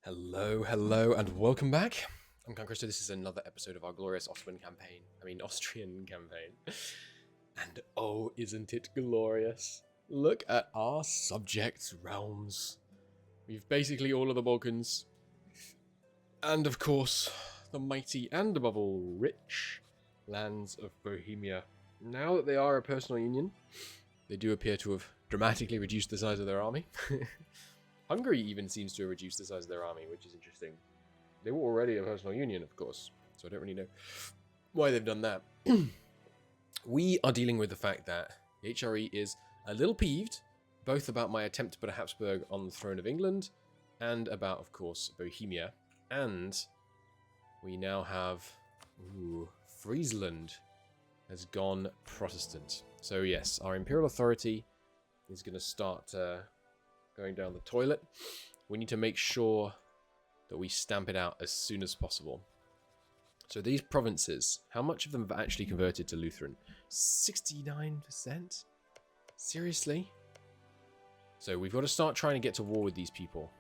Hello, hello, and welcome back. I'm Crusade. This is another episode of our glorious Austrian campaign. And oh, isn't it glorious? Look at our subjects' realms. We've basically all of the Balkans. And of course, the mighty and above all, rich lands of Bohemia. Now that they are a personal union, they do appear to have dramatically reduced the size of their army. Hungary even seems to have reduced the size of their army, which is interesting. They were already a personal union, of course, so I don't really know why they've done that. We are dealing with the fact that the HRE is a little peeved, both about my attempt to put a Habsburg on the throne of England, and about, of course, Bohemia. And we now have... Friesland has gone Protestant. So yes, our imperial authority is going to start... going down the toilet. We need to make sure that we stamp it out as soon as possible. So these provinces, how much of them have actually converted to Lutheran? 69%? Seriously? So we've got to start trying to get to war with these people.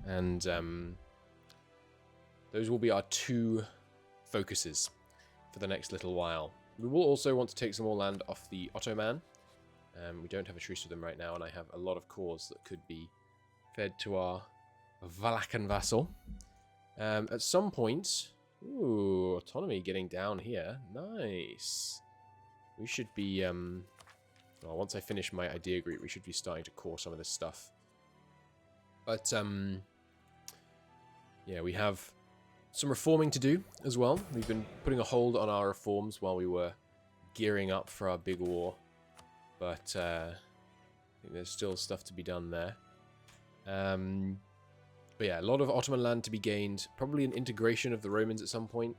And those will be our two focuses for the next little while. We will also want to take some more land off the Ottoman. We don't have a truce with them right now, and I have a lot of cores that could be fed to our Valakan vassal. At some point... Ooh, autonomy getting down here. Nice. We should be... well, once I finish my idea group, we should be starting to core some of this stuff. But, yeah, we have some reforming to do as well. We've been putting a hold on our reforms while we were gearing up for our big war. But I think there's still stuff to be done there. But yeah, a lot of Ottoman land to be gained. Probably an integration of the Romans at some point.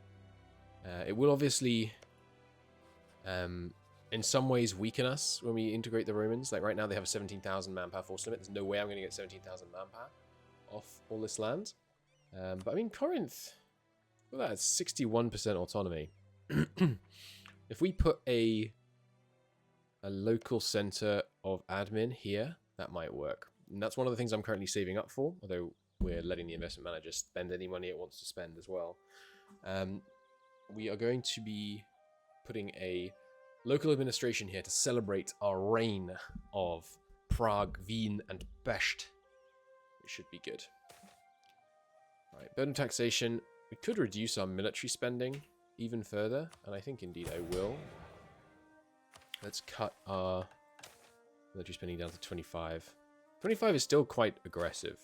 It will obviously, in some ways, weaken us when we integrate the Romans. Like right now, they have a 17,000 manpower force limit. There's no way I'm going to get 17,000 manpower off all this land. But I mean, Corinth, well, that's 61% autonomy. If we put a local center of admin here, that might work. And that's one of the things I'm currently saving up for, although we're letting the investment manager spend any money it wants to spend as well. We are going to be putting a local administration here to celebrate our reign of Prague, Wien, and Pest. It should be good. Alright, burden of taxation. We could reduce our military spending even further, and I think indeed I will. Let's cut our military spending down to 25. 25 is still quite aggressive.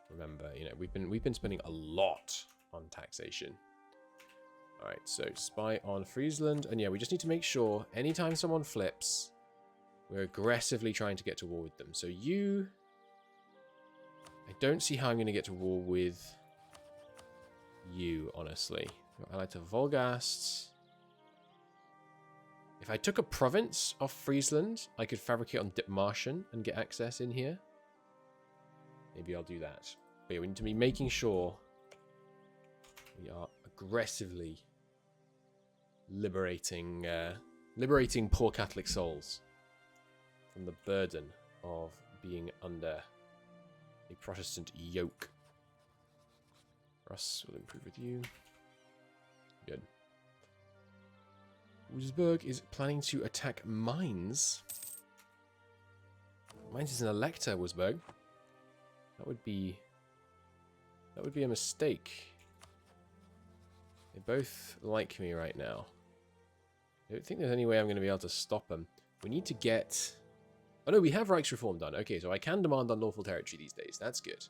Remember, you know, we've been spending a lot on taxation. All right, so spy on Friesland, and yeah, we just need to make sure anytime someone flips, we're aggressively trying to get to war with them. So you, I don't see how I'm going to get to war with you, honestly. You're allied to Volgast. If I took a province off Friesland, I could fabricate on Dithmarschen and get access in here. Maybe I'll do that. But yeah, we need to be making sure we are aggressively liberating poor Catholic souls from the burden of being under a Protestant yoke. Russ will improve with you. Good. Wurzburg is planning to attack Mainz. Mainz is an elector, Wurzburg. That would be a mistake. They both like me right now. I don't think there's any way I'm going to be able to stop them. We need to get... Oh no, we have Reichsreform done. Okay, so I can demand unlawful territory these days. That's good.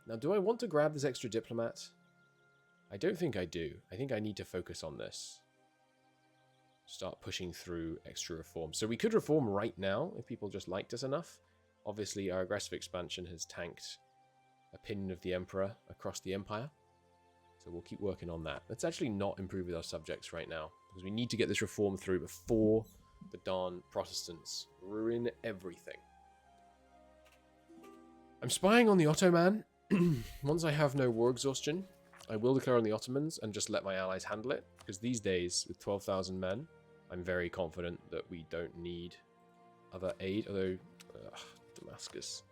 Now, do I want to grab this extra diplomat? I don't think I do. I think I need to focus on this. Start pushing through extra reform. So we could reform right now if people just liked us enough. Obviously, our aggressive expansion has tanked opinion of the Emperor across the Empire. So we'll keep working on that. Let's actually not improve with our subjects right now, because we need to get this reform through before the darn Protestants ruin everything. I'm spying on the Ottoman. Once I have no war exhaustion, I will declare on the Ottomans and just let my allies handle it, because these days, with 12,000 men, I'm very confident that we don't need other aid, although Damascus.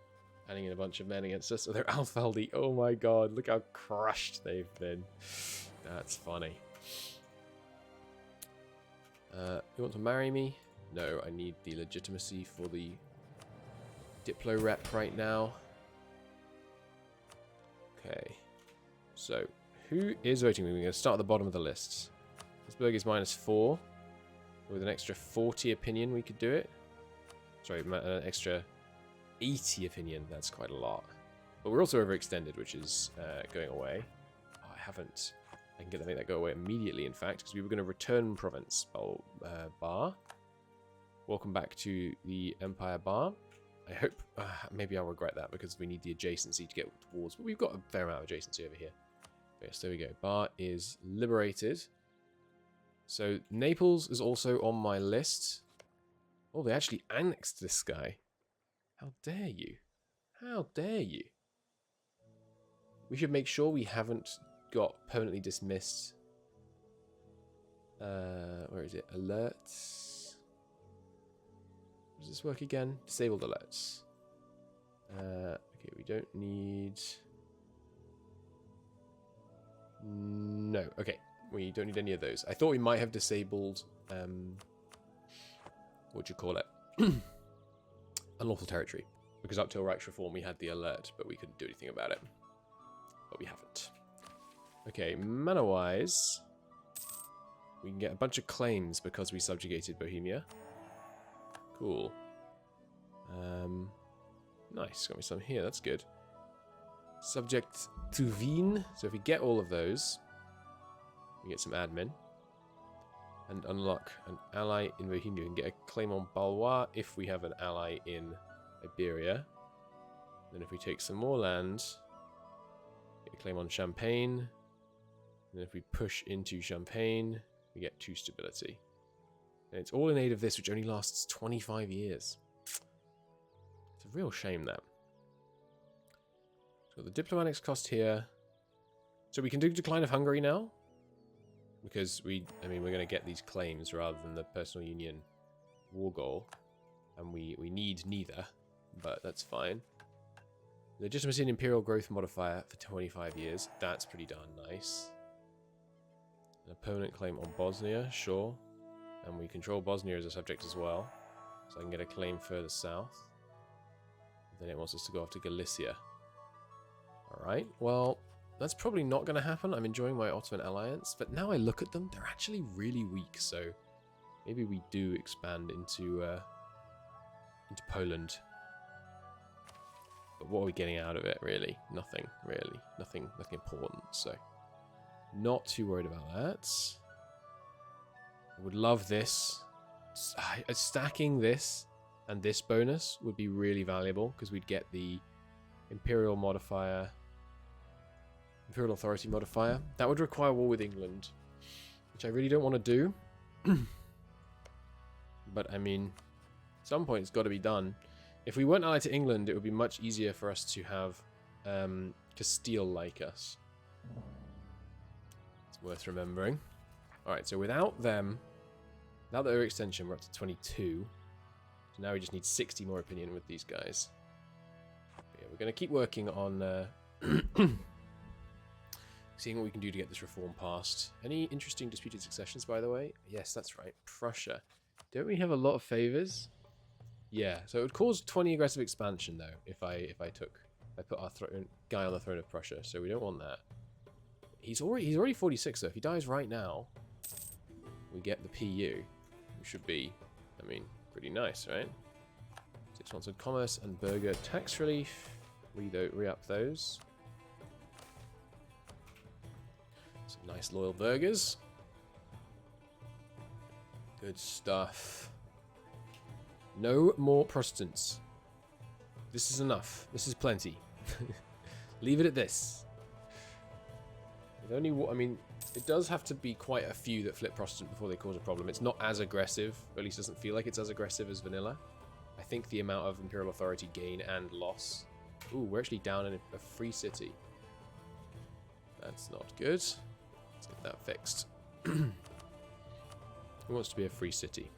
Adding in a bunch of men against us. So they're Alfaldi. Oh my god, look how crushed they've been. That's funny. You want to marry me? No, I need the legitimacy for the Diplo rep right now. Okay. So, who is voting me? We're going to start at the bottom of the list. Pittsburgh is -4. With an extra 40 opinion, we could do it. Sorry, an extra 80 opinion. That's quite a lot. But we're also overextended, which is going away. Oh, I can make that go away immediately, in fact, because we were going to return province bar. Welcome back to the Empire bar. I hope, maybe I'll regret that because we need the adjacency to get towards, but we've got a fair amount of adjacency over here. Yes, there we go. Bar is liberated. So Naples is also on my list. Oh, they actually annexed this guy. How dare you? How dare you? We should make sure we haven't got permanently dismissed. Where is it? Alerts. Does this work again? Disabled alerts. Okay, we don't need... No, okay. We don't need any of those. I thought we might have disabled... what do you call it? Unlawful territory. Because up till Reichsreform we had the alert, but we couldn't do anything about it. But we haven't. Okay, mana-wise... We can get a bunch of claims because we subjugated Bohemia. Cool. Nice, got me some here, that's good. Subject to Wien. So if we get all of those, we get some admin. And unlock an ally in Bohemia. We can get a claim on Balwa if we have an ally in Iberia. Then if we take some more land, get a claim on Champagne. And then if we push into Champagne, we get 2 stability. And it's all in aid of this, which only lasts 25 years. It's a real shame, that. So the diplomatics cost here. So we can do Decline of Hungary now. Because we're going to get these claims rather than the personal union war goal. And we need neither, but that's fine. Legitimacy and imperial growth modifier for 25 years. That's pretty darn nice. And a permanent claim on Bosnia, sure. And we control Bosnia as a subject as well. So I can get a claim further south. Then it wants us to go after Galicia. Alright, well, that's probably not going to happen. I'm enjoying my Ottoman alliance. But now I look at them, they're actually really weak. So maybe we do expand into Poland. But what are we getting out of it, really? Nothing, really. Nothing important, so... Not too worried about that. I would love this. Stacking this and this bonus would be really valuable because we'd get the Imperial modifier, Imperial Authority modifier. That would require war with England, which I really don't want to do. But I mean, at some point it's got to be done. If we weren't allied to England, it would be much easier for us to have Castile like us. It's worth remembering. Alright, so without them, without the overextension, we're up to 22. So now we just need 60 more opinion with these guys. But yeah, we're going to keep working on seeing what we can do to get this reform passed. Any interesting disputed successions, by the way? Yes, that's right. Prussia. Don't we have a lot of favors? Yeah, so it would cause 20 aggressive expansion though if I put our guy on the throne of Prussia. So we don't want that. He's already 46 though. If he dies right now, we get the PU, which should be, I mean, pretty nice, right? 6 months of commerce and burger tax relief. Re-up those. Some nice loyal burgers. Good stuff. No more Protestants. This is enough. This is plenty. Leave it at this. With only, I mean, it does have to be quite a few that flip Protestant before they cause a problem. It's not as aggressive, or at least doesn't feel like it's as aggressive as vanilla. I think the amount of Imperial Authority gain and loss. Ooh, we're actually down in a free city. That's not good. Let's get that fixed. Who wants to be a free city?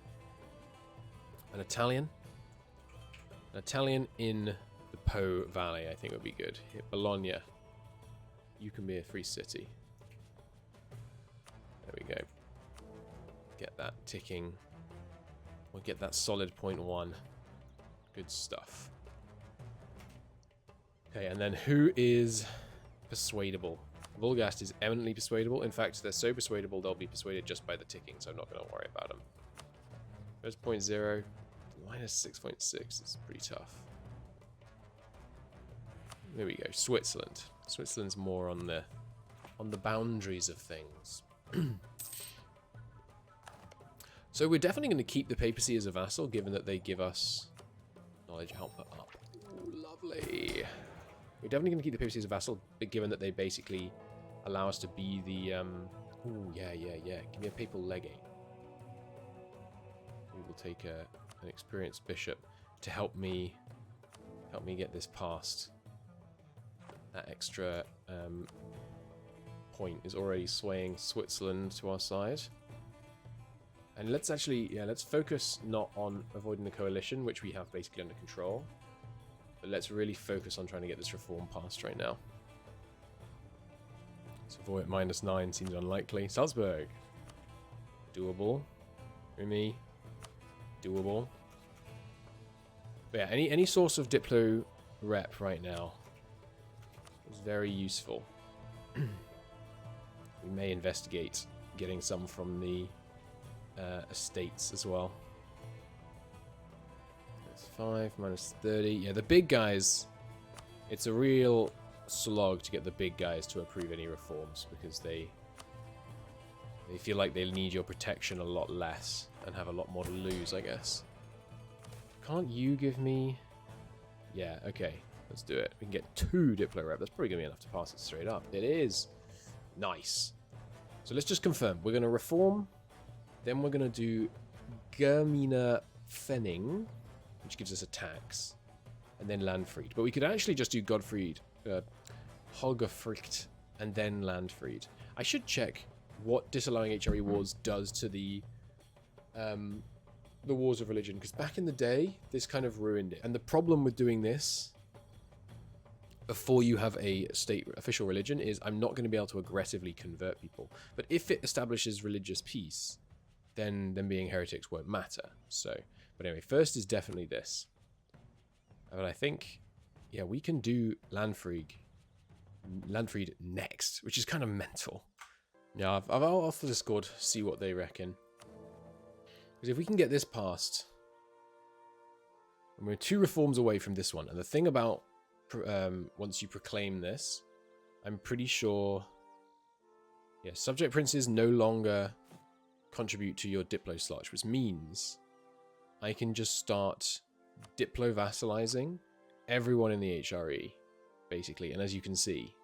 An Italian? An Italian in The Po Valley, I think, would be good. Here, Bologna. You can be a free city. There we go. Get that ticking. We'll get that solid 0.1. Good stuff. Okay, and then who is persuadable? Volgast is eminently persuadable. In fact, they're so persuadable they'll be persuaded just by the ticking, so I'm not going to worry about them. There's 0.0. Minus 6.6 is pretty tough. There we go. Switzerland. Switzerland's more on the boundaries of things. So we're definitely going to keep the papacy as a vassal, given that they give us knowledge output up. Ooh, lovely. We're definitely going to keep the papacy as a vassal, given that they basically allow us to be the... Ooh, yeah. Give me a papal legate. We will take an experienced bishop to help me get this passed. That extra point is already swaying Switzerland to our side. And let's actually, let's focus not on avoiding the coalition, which we have basically under control, but let's really focus on trying to get this reform passed right now. Savoy at -9 seems unlikely. Salzburg, doable. Remy, doable. But yeah, any source of Diplo rep right now is very useful. We may investigate getting some from the estates as well. That's 5 minus 30. Yeah, the big guys, it's a real slog to get the big guys to approve any reforms because they feel like they need your protection a lot less and have a lot more to lose, I guess. Can't you give me... Yeah, okay. Let's do it. We can get 2 Diplo rep. That's probably going to be enough to pass it straight up. It is. Nice. So let's just confirm. We're going to reform. Then we're going to do Germina Fenning, which gives us a tax. And then Landfried. But we could actually just do Godfried, Holgerfried, and then Landfried. I should check what disallowing HRE wars does to the wars of religion, because back in the day, this kind of ruined it. And the problem with doing this before you have a state official religion is I'm not going to be able to aggressively convert people. But if it establishes religious peace, then them being heretics won't matter. So, but anyway, first is definitely this. But I think, yeah, we can do Landfried next, which is kind of mental. Yeah, I'll off the Discord, see what they reckon. Because if we can get this passed, and we're 2 reforms away from this one. And the thing about once you proclaim this, I'm pretty sure, yeah, subject princes no longer contribute to your Diplo slot, which means I can just start Diplo vassalizing everyone in the HRE, basically. And as you can see,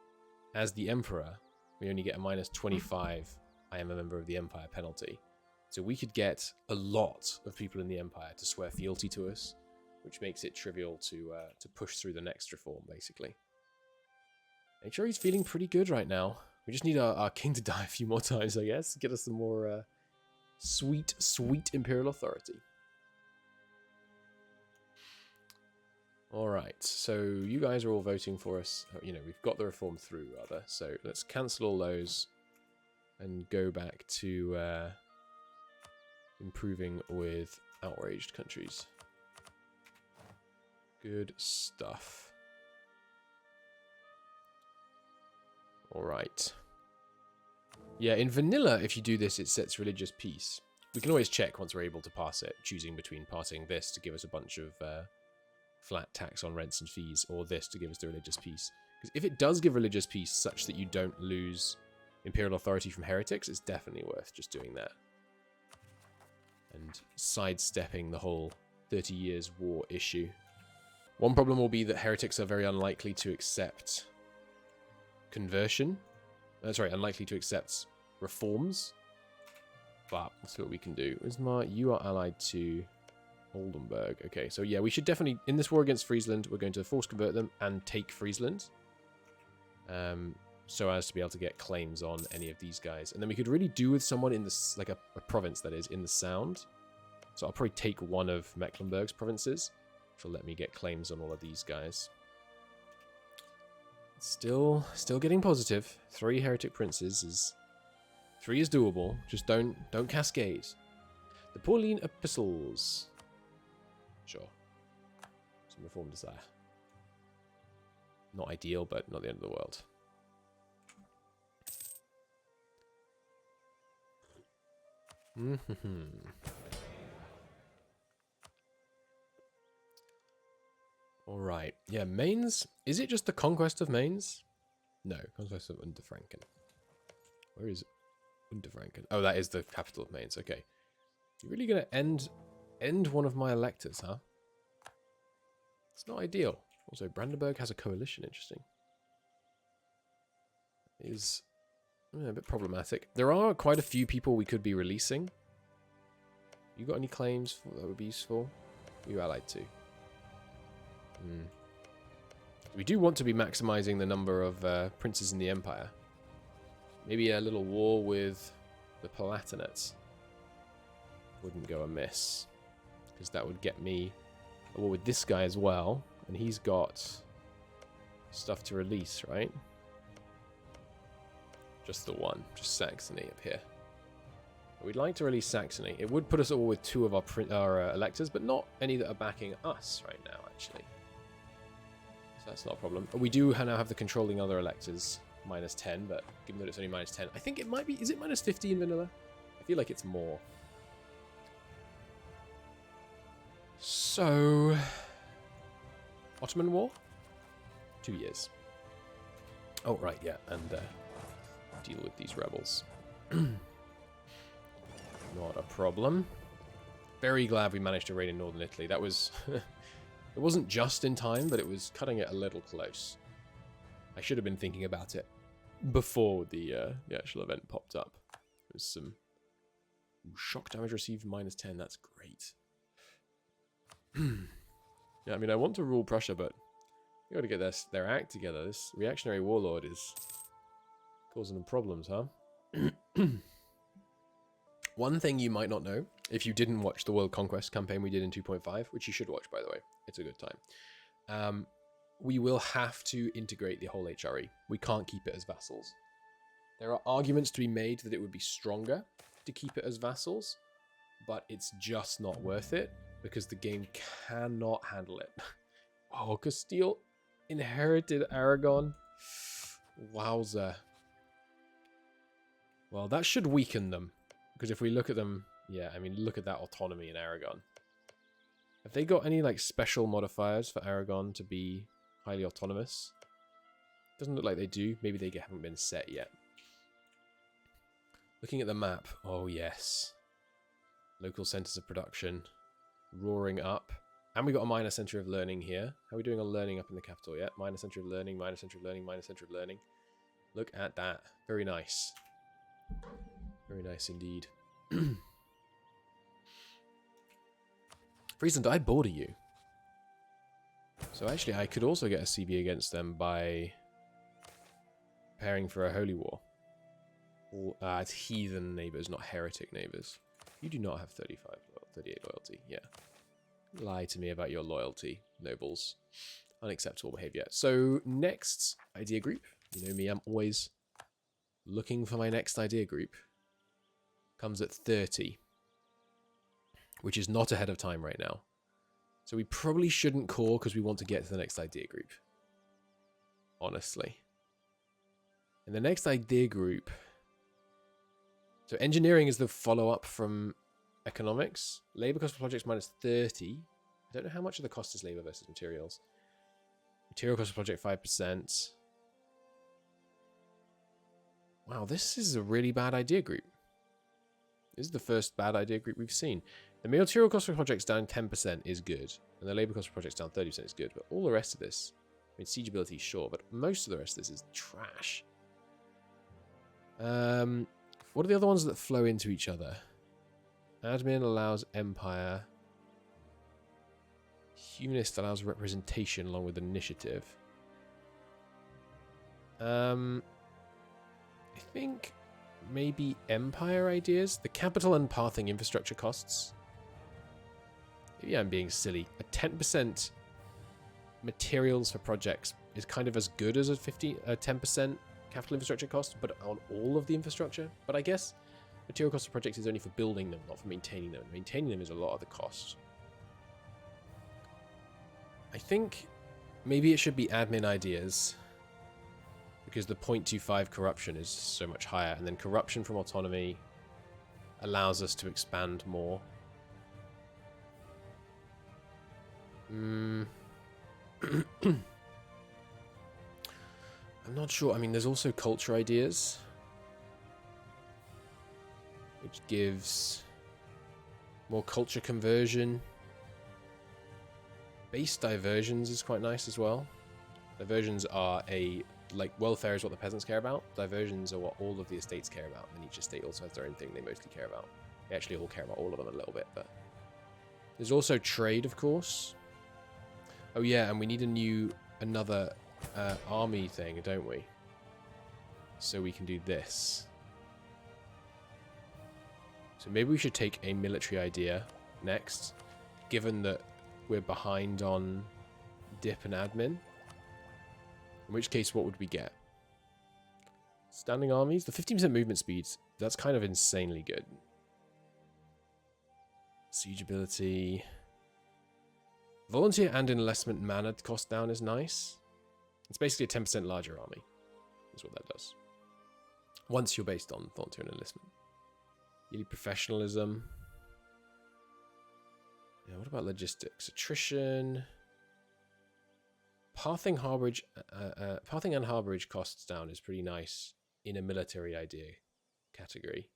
as the Emperor, we only get a -25 I am a member of the Empire penalty. So we could get a lot of people in the Empire to swear fealty to us, which makes it trivial to push through the next reform, basically. HRE's feeling pretty good right now. We just need our king to die a few more times, I guess. Get us some more sweet, sweet Imperial authority. Alright, so you guys are all voting for us. You know, we've got the reform through, rather. So let's cancel all those and go back to improving with outraged countries. Good stuff. Alright. Yeah, in vanilla, if you do this, it sets religious peace. We can always check once we're able to pass it, choosing between passing this to give us a bunch of flat tax on rents and fees, or this to give us the religious peace. Because if it does give religious peace such that you don't lose imperial authority from heretics, it's definitely worth just doing that. And sidestepping the whole 30 years war issue. One problem will be that heretics are very unlikely to accept conversion. Sorry, unlikely to accept reforms. But let's see what we can do. Ismar, you are allied to Oldenburg. Okay, so yeah, we should definitely, in this war against Friesland, we're going to force convert them and take Friesland. So as to be able to get claims on any of these guys. And then we could really do with someone in this, like a province that is in the Sound. So I'll probably take one of Mecklenburg's provinces, which will let me get claims on all of these guys. Still getting positive. 3 heretic princes is... 3 is doable. Just don't cascade. The Pauline epistles. Sure. Some reform desire. Not ideal, but not the end of the world. Alright. Yeah, Mainz. Is it just the conquest of Mainz? No, conquest of Unterfranken. Where is Unterfranken? Oh, that is the capital of Mainz. Okay. You're really going to end one of my electors, huh? It's not ideal. Also, Brandenburg has a coalition. Interesting. Is a bit problematic. There are quite a few people we could be releasing. You got any claims that would be useful? You allied to. We do want to be maximizing the number of princes in the empire. Maybe a little war with the Palatinates wouldn't go amiss, because that would get me a war with this guy as well, and he's got stuff to release, right? Just the one, just Saxony up here. We'd like to release Saxony. It would put us at war with 2 of our electors, but not any that are backing us right now, actually. So that's not a problem. We do now have the controlling other electors, -10, but given that it's only -10, I think it might be... Is it -15 vanilla? I feel like it's more. So... Ottoman War? 2 years. Oh, right, yeah, and deal with these rebels. Not a problem. Very glad we managed to raid in northern Italy. That was... It wasn't just in time, but it was cutting it a little close. I should have been thinking about it before the actual event popped up. There's some shock damage received -10. That's great. Yeah, I mean, I want to rule Prussia, but you got to get their act together. This reactionary warlord is causing them problems, huh? One thing you might not know, if you didn't watch the World Conquest campaign we did in 2.5, which you should watch, by the way. It's a good time. We will have to integrate the whole HRE. We can't keep it as vassals. There are arguments to be made that it would be stronger to keep it as vassals, but it's just not worth it because the game cannot handle it. Oh, Castile inherited Aragon. Wowza. Well, that should weaken them. Because if we look at them, yeah, I mean, look at that autonomy in Aragon. Have they got any, like, special modifiers for Aragon to be highly autonomous? Doesn't look like they do. Maybe they haven't been set yet. Looking at the map. Oh, yes. Local centers of production. Roaring up. And we got a minor center of learning here. How are we doing on learning up in the capital yet? Minor center of learning, minor center of learning, minor center of learning. Look at that. Very nice. Very nice indeed. Friesland, I border you. So actually, I could also get a CB against them by preparing for a holy war. It's heathen neighbors, not heretic neighbors. You do not have 38 loyalty. Yeah. Lie to me about your loyalty, nobles. Unacceptable behavior. So, next idea group. You know me, I'm always looking for my next idea group. Comes at 30. Which is not ahead of time right now. So we probably shouldn't call because we want to get to the next idea group. Honestly. In the next idea group... So engineering is the follow-up from economics. Labor cost per project is -30. I don't know how much of the cost is labor versus materials. Material cost per project 5%. Wow, this is a really bad idea group. This is the first bad idea group we've seen. The material cost per project's down 10% is good. And the labor cost per project's down 30% is good. But all the rest of this... I mean, siegeability is sure, but most of the rest of this is trash. What are the other ones that flow into each other? Admin allows empire. Humanist allows representation along with initiative. I think maybe empire ideas. The capital and pathing infrastructure costs. Maybe I'm being silly. A 10% materials for projects is kind of as good as a 10% capital infrastructure cost, but on all of the infrastructure. But I guess material cost of projects is only for building them, not for maintaining them. Maintaining them is a lot of the cost. I think maybe it should be admin ideas, because the 0.25 corruption is so much higher, and then corruption from autonomy allows us to expand more. I'm not sure. I mean, there's also culture ideas, which gives more culture conversion. Base diversions is quite nice as well. Diversions are like, welfare is what the peasants care about. Diversions are what all of the estates care about, and each estate also has their own thing they mostly care about. They actually all care about all of them a little bit, but there's also trade, of course. Oh yeah, and we need another army thing, don't we? So we can do this. So maybe we should take a military idea next, given that we're behind on dip and admin. In which case, what would we get? Standing armies? The 15% movement speed, that's kind of insanely good. Siege ability. Volunteer and enlistment mana cost down is nice. It's basically a 10% larger army, is what that does. Once you're based on volunteer and enlistment. Yearly professionalism. Yeah, what about logistics? Attrition. Pathing and harborage costs down is pretty nice in a military idea category.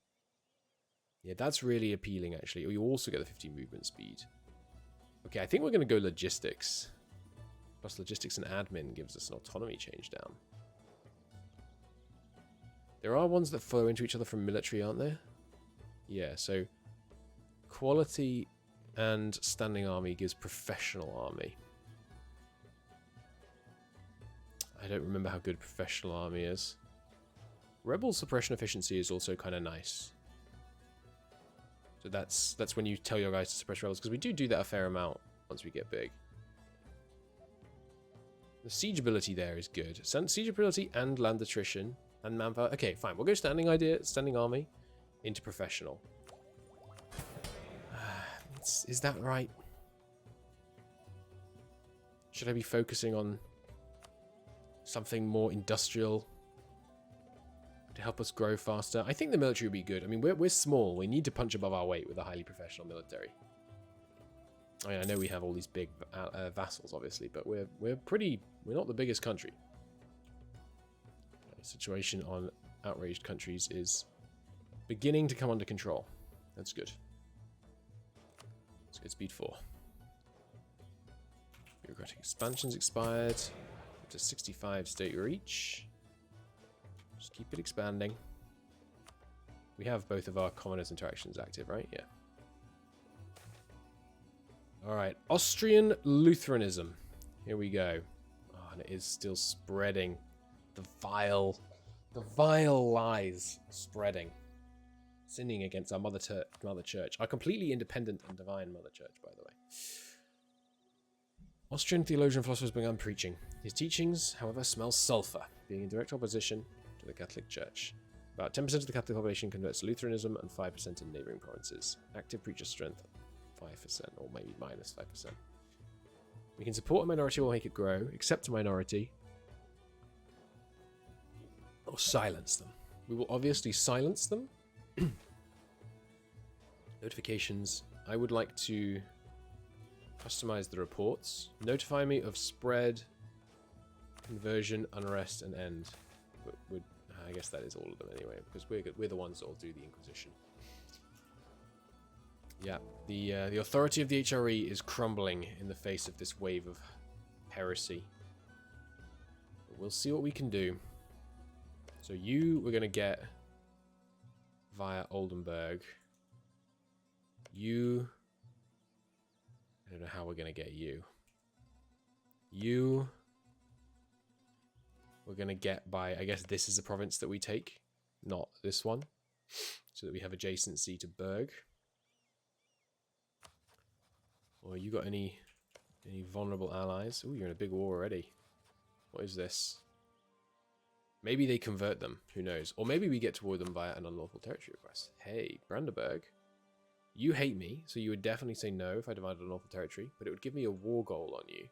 Yeah, that's really appealing, actually. You also get the 15 movement speed. Okay, I think we're going to go logistics. Plus logistics and admin gives us an autonomy change down. There are ones that flow into each other from military, aren't there? Yeah, so quality and standing army gives professional army. I don't remember how good professional army is. Rebel suppression efficiency is also kind of nice. So that's when you tell your guys to suppress rebels, because we do that a fair amount once we get big. The siege ability there is good. Siege ability and land attrition and manpower. Okay, fine. We'll go standing army into professional. Is that right? Should I be focusing on something more industrial to help us grow faster? I think the military would be good. I mean, we're small. We need to punch above our weight with a highly professional military. I mean, I know we have all these big vassals, obviously, but we're not the biggest country. The situation on outraged countries is beginning to come under control. That's good. Let's get speed 4. Bureaucratic expansion's expired. To 65 state reach. Just keep it expanding. We have both of our commoners interactions active, right? Yeah. Alright. Austrian Lutheranism. Here we go. Oh, and it is still spreading. The vile lies spreading. Sinning against our Mother Church. Our completely independent and divine Mother Church, by the way. Austrian theologian and philosophers began preaching. His teachings, however, smell sulfur, being in direct opposition to the Catholic Church. About 10% of the Catholic population converts to Lutheranism and 5% in neighbouring provinces. Active preacher strength, 5%, or maybe minus 5%. We can support a minority or make it grow, accept a minority, or silence them. We will obviously silence them. Notifications. I would like to customize the reports. Notify me of spread, conversion, unrest, and end. But I guess that is all of them anyway, because we're the ones that will do the Inquisition. Yeah, the authority of the HRE is crumbling in the face of this wave of heresy. But we'll see what we can do. So we're going to get via Oldenburg. I don't know how we're going to get you. We're going to get by, I guess this is a province that we take, not this one. So that we have adjacency to Berg. Or you got any Any vulnerable allies? Ooh, you're in a big war already. What is this? Maybe they convert them. Who knows? Or maybe we get toward them via an unlawful territory request. Hey, Brandenburg. You hate me, so you would definitely say no if I divided unlawful territory, but it would give me a war goal on you.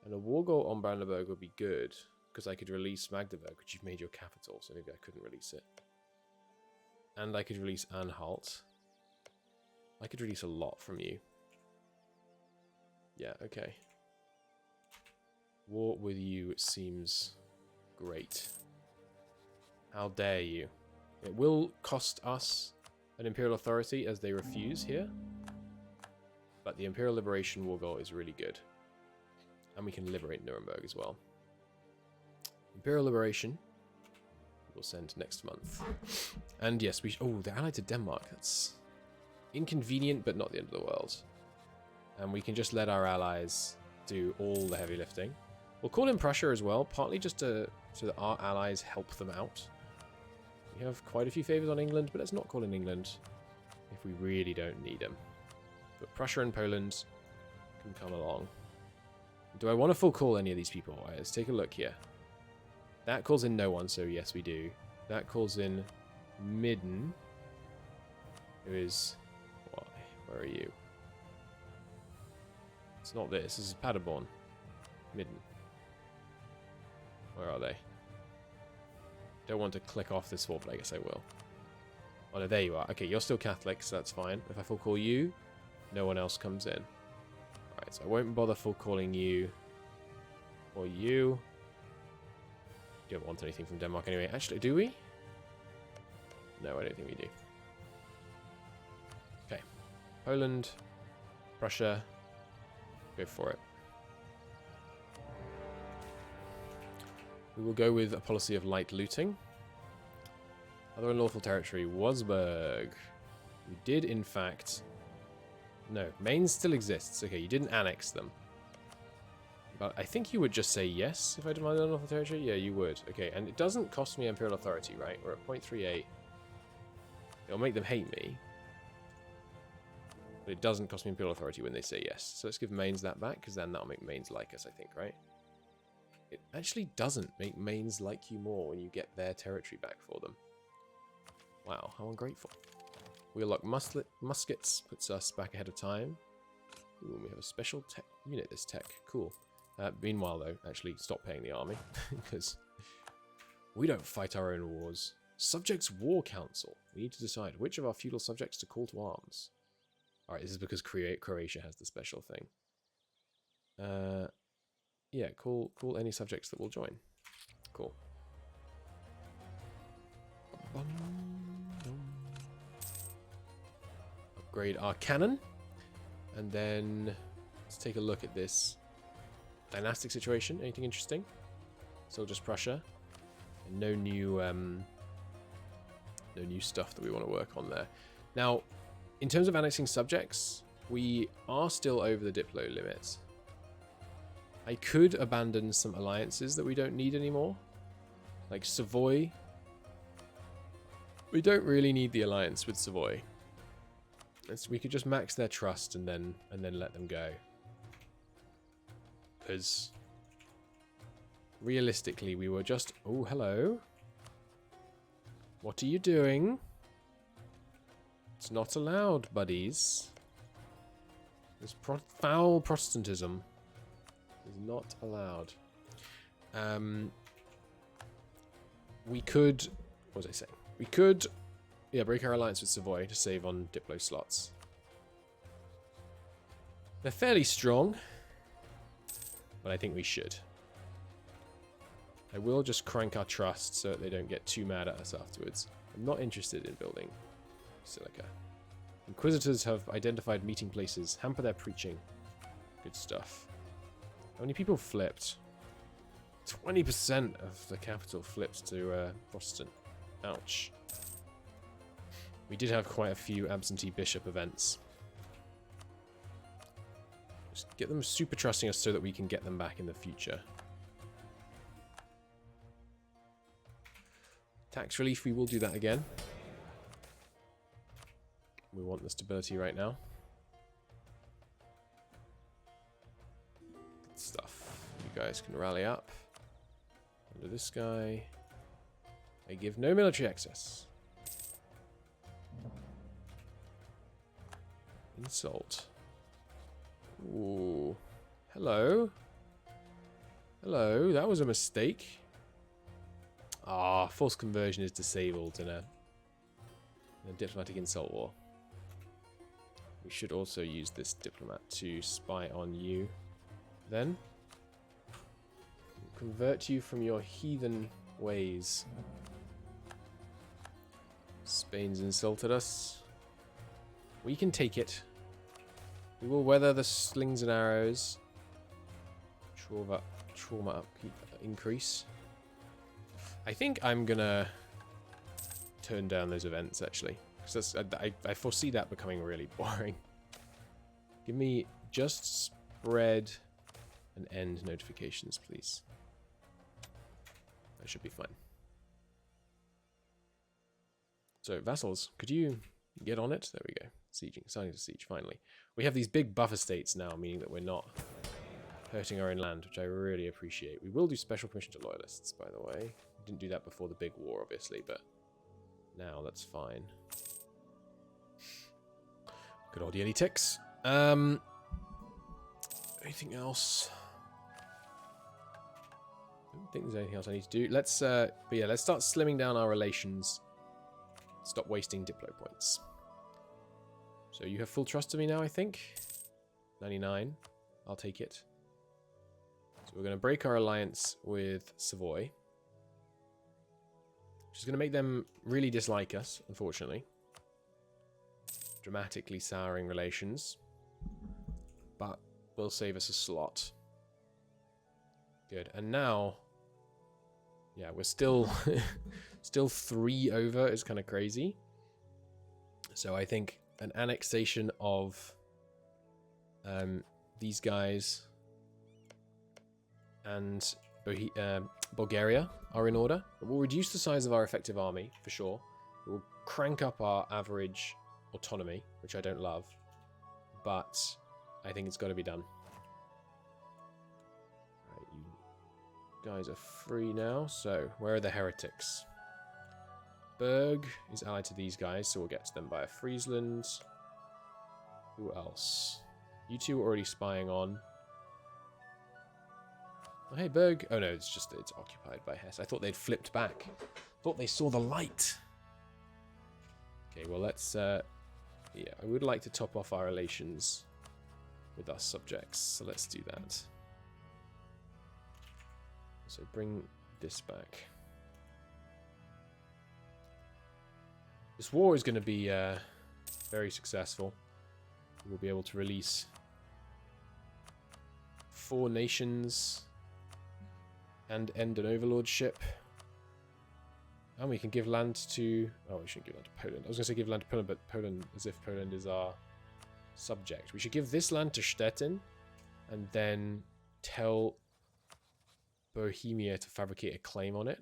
And a war goal on Brandenburg would be good, because I could release Magdeburg, which you've made your capital, so maybe I couldn't release it. And I could release Anhalt. I could release a lot from you. Yeah, okay. War with you seems great. How dare you? It will cost us an Imperial Authority as they refuse here. But the Imperial Liberation War goal is really good. And we can liberate Nuremberg as well. Imperial Liberation we'll send next month. And yes, we... Oh, they're allied to Denmark. That's inconvenient, but not the end of the world. And we can just let our allies do all the heavy lifting. We'll call in Prussia as well, partly just so that our allies help them out. We have quite a few favours on England, but let's not call in England if we really don't need them. But Prussia and Poland can come along. Do I want to full call any of these people? All right, let's take a look here. That calls in no one, so yes, we do. That calls in Midden, who is... Why? Where are you? It's not this. This is Paderborn. Midden. Where are they? Don't want to click off this wall, but I guess I will. Oh, no, there you are. Okay, you're still Catholic, so that's fine. If I full call you, no one else comes in. Alright, so I won't bother full calling you or you. You don't want anything from Denmark anyway. Actually, do we? No, I don't think we do. Okay. Poland, Prussia, go for it. We will go with a policy of light looting. Other unlawful territory, Wasburg. You did, in fact... No, Mainz still exists. Okay, you didn't annex them. But I think you would just say yes if I demanded unlawful territory. Yeah, you would. Okay, and it doesn't cost me Imperial Authority, right? We're at 0.38. It'll make them hate me. But it doesn't cost me Imperial Authority when they say yes. So let's give Mainz that back, because then that'll make Mainz like us, I think, right? It actually doesn't make Mainz like you more when you get their territory back for them. Wow, how ungrateful. Wheellock muskets puts us back ahead of time. Ooh, we have a special tech unit, this tech. Cool. Meanwhile, though, actually stop paying the army, because we don't fight our own wars. Subjects War Council. We need to decide which of our feudal subjects to call to arms. Alright, this is because Croatia has the special thing. Yeah, call any subjects that will join. Cool. Upgrade our cannon. And then let's take a look at this dynastic situation. Anything interesting? Still just Prussia. And no new stuff that we want to work on there. Now, in terms of annexing subjects, we are still over the Diplo limit. I could abandon some alliances that we don't need anymore. Like Savoy. We don't really need the alliance with Savoy. We could just max their trust and then let them go. Because realistically, we were just... Oh, hello. What are you doing? It's not allowed, buddies. This foul Protestantism is not allowed. We could... What was I saying? We could... Yeah, break our alliance with Savoy to save on Diplo slots. They're fairly strong, but I think we should. I will just crank our trust so that they don't get too mad at us afterwards. I'm not interested in building Silica. Inquisitors have identified meeting places. Hamper their preaching. Good stuff. How many people flipped? 20% of the capital flipped to Protestant. Ouch. We did have quite a few absentee bishop events. Just get them super trusting us so that we can get them back in the future. Tax relief, we will do that again. We want the stability right now. guys can rally up. Under this guy. I give no military access. Insult. Ooh. Hello. Hello, that was a mistake. Ah, forced conversion is disabled in a diplomatic insult war. We should also use this diplomat to spy on you. Then convert you from your heathen ways. Spain's insulted us. We can take it. We will weather the slings and arrows. Trauma upkeep increase. I think I'm gonna turn down those events actually, because I foresee that becoming really boring. Give me just spread and end notifications, please. That should be fine. So vassals, could you get on it? There we go. Sieging, starting to siege finally. We have these big buffer states now, meaning that we're not hurting our own land, which I really appreciate. We will do special permission to loyalists, by the way. We didn't do that before the big war, obviously, but now that's fine. Good old Yeti ticks. Anything else? I don't think there's anything else I need to do. Let's, but yeah, let's start slimming down our relations. Stop wasting Diplo points. So you have full trust of me now, I think. 99. I'll take it. So we're going to break our alliance with Savoy. Which is going to make them really dislike us, unfortunately. Dramatically souring relations. But will save us a slot. Good. And now, yeah, we're still still 3 over. It's kind of crazy. So I think an annexation of these guys and Bulgaria are in order. It will reduce the size of our effective army, for sure. It will crank up our average autonomy, which I don't love. But I think it's got to be done. Right, you guys are free now. So, where are the heretics? Berg is allied to these guys, so we'll get to them via Friesland. Who else? You two are already spying on. Oh, hey, Berg. Oh, no, it's just that it's occupied by Hesse. I thought they'd flipped back. Thought they saw the light. Okay, well, let's... yeah, I would like to top off our relations with our subjects, so let's do that. So bring this back. This war is going to be very successful. We'll be able to release 4 nations and end an overlordship. And we can give land to... Oh, we shouldn't give land to Poland. I was going to say give land to Poland, but Poland, as if Poland is our subject. We should give this land to Stettin and then tell Bohemia to fabricate a claim on it.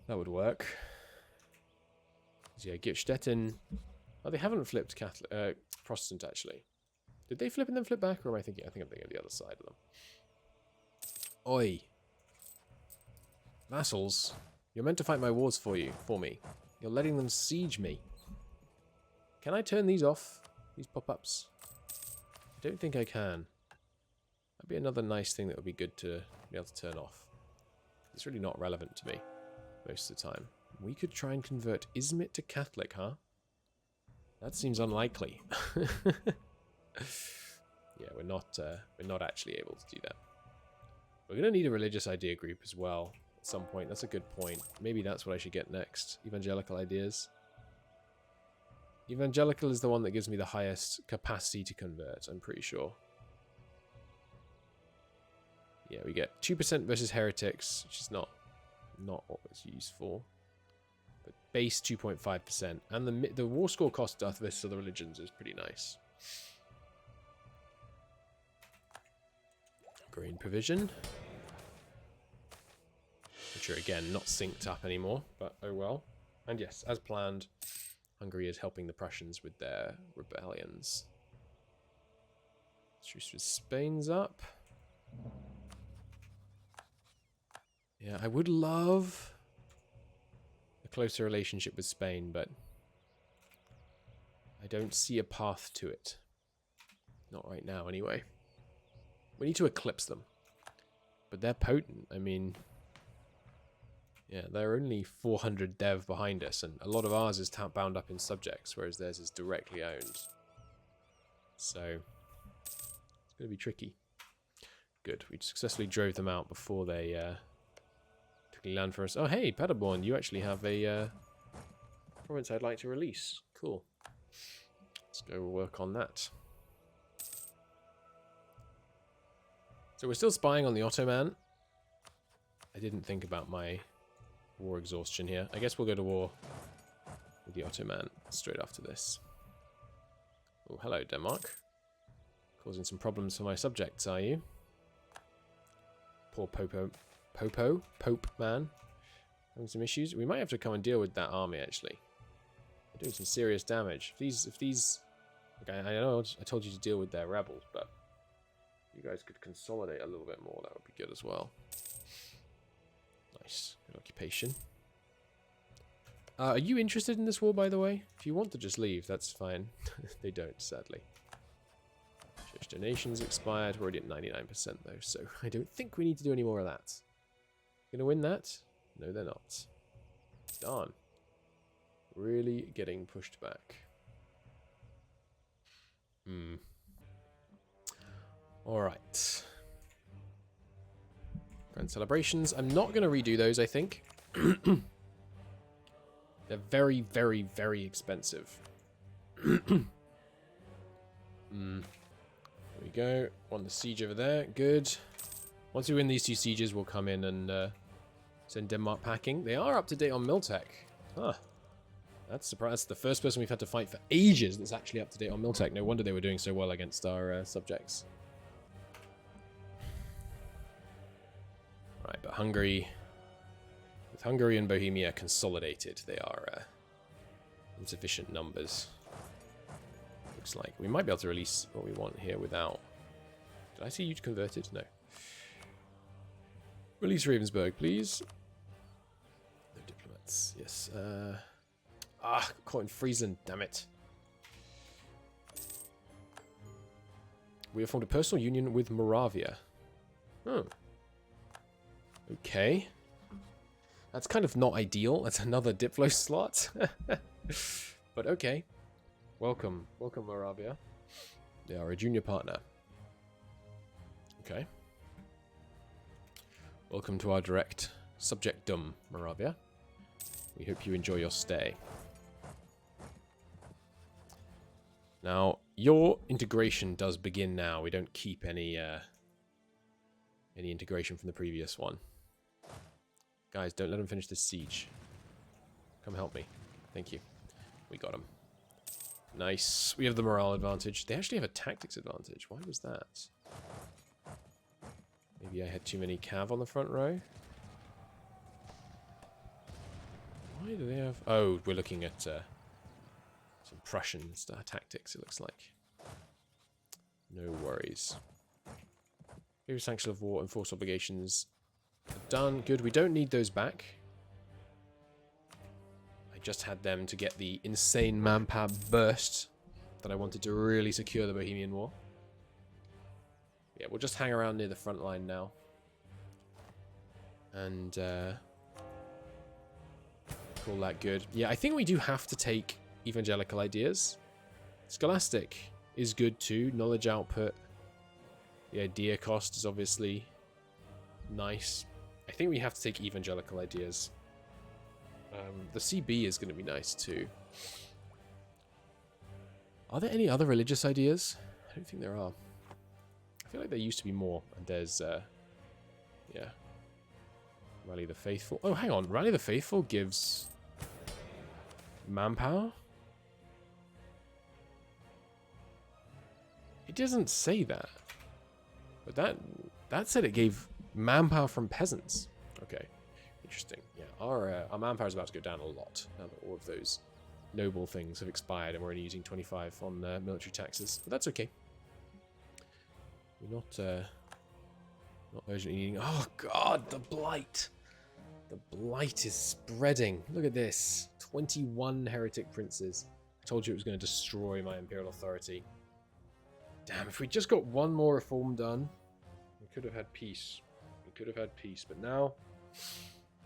That would work. So yeah, give Stettin... Oh, they haven't flipped Catholic, Protestant, actually. Did they flip and then flip back, or am I thinking... I think I'm thinking of the other side of them. Oi. Vassals, you're meant to fight my wars for me. You're letting them siege me. Can I turn these off? These pop-ups? I don't think I can. That'd be another nice thing that would be good to be able to turn off. It's really not relevant to me most of the time. We could try and convert Izmit to Catholic, huh? That seems unlikely. Yeah, we're not actually able to do that. We're going to need a religious idea group as well at some point. That's a good point. Maybe that's what I should get next. Evangelical ideas. Evangelical is the one that gives me the highest capacity to convert, I'm pretty sure. Yeah, we get 2% versus heretics, which is not what it's used for. But base 2.5%. And the war score cost death versus other religions is pretty nice. Grain provision. Which are, again, not synced up anymore, but oh well. And yes, as planned, Hungary is helping the Prussians with their rebellions. Truce with Spain's up. Yeah, I would love a closer relationship with Spain, but I don't see a path to it. Not right now, anyway. We need to eclipse them. But they're potent. I mean, yeah, they're only 400 dev behind us, and a lot of ours is bound up in subjects, whereas theirs is directly owned. So, it's going to be tricky. Good. We successfully drove them out before they took land for us. Oh, hey, Paderborn, you actually have a province I'd like to release. Cool. Let's go work on that. So we're still spying on the Ottoman. I didn't think about my war exhaustion here. I guess we'll go to war with the Ottoman straight after this. Oh, hello, Denmark. Causing some problems for my subjects, are you? Poor Pope man. Having some issues. We might have to come and deal with that army, actually. They're doing some serious damage. If these... Okay, I know I told you to deal with their rebels, but you guys could consolidate a little bit more. That would be good as well. Nice. Good occupation. Are you interested in this war, by the way? If you want to just leave, that's fine. They don't, sadly. Church donations expired. We're already at 99% though, so I don't think we need to do any more of that. Gonna win that? No, they're not. Darn. Really getting pushed back. Alright. Grand celebrations. I'm not going to redo those, I think. They're very, very, very expensive. There we go. Won the siege over there. Good. Once we win these 2 sieges, we'll come in and send Denmark packing. They are up to date on Miltech. Huh. That's surprising. That's the first person we've had to fight for ages that's actually up to date on Miltech. No wonder they were doing so well against our subjects. Right, but Hungary... With Hungary and Bohemia consolidated, they are insufficient numbers. Looks like we might be able to release what we want here without... Did I see you converted? No. Release Ravensburg, please. No diplomats. Yes. Caught in Friesen. Damn it. We have formed a personal union with Moravia. Oh. Okay. That's kind of not ideal. That's another Diplo slot. But okay. Welcome. Welcome, Moravia. They are a junior partner. Okay. Welcome to our direct subjectum, Moravia. We hope you enjoy your stay. Now, your integration does begin now. We don't keep any integration from the previous one. Guys, don't let him finish this siege. Come help me. Thank you. We got him. Nice. We have the morale advantage. They actually have a tactics advantage. Why was that? Maybe I had too many cav on the front row? Why do they have... Oh, we're looking at some Prussian tactics, it looks like. No worries. Previous sanction of war and force obligations are done. Good. We don't need those back. I just had them to get the insane manpower burst that I wanted to really secure the Bohemian War. Yeah, we'll just hang around near the front line now. And call that good. Yeah, I think we do have to take evangelical ideas. Scholastic is good too. Knowledge output. The idea cost is obviously nice. I think we have to take evangelical ideas. The CB is going to be nice too. Are there any other religious ideas? I don't think there are. I feel like there used to be more. And there's, yeah. Rally the Faithful. Oh, hang on. Rally the Faithful gives manpower? It doesn't say that. But that said it gave manpower from peasants. Okay. Interesting. Yeah, our manpower is about to go down a lot now that all of those noble things have expired and we're only using 25 on military taxes. But that's okay. We're not Not urgently needing... Oh, God, the blight. The blight is spreading. Look at this. 21 heretic princes. I told you it was going to destroy my imperial authority. Damn, if we just got one more reform done, we could have had peace. We could have had peace, but now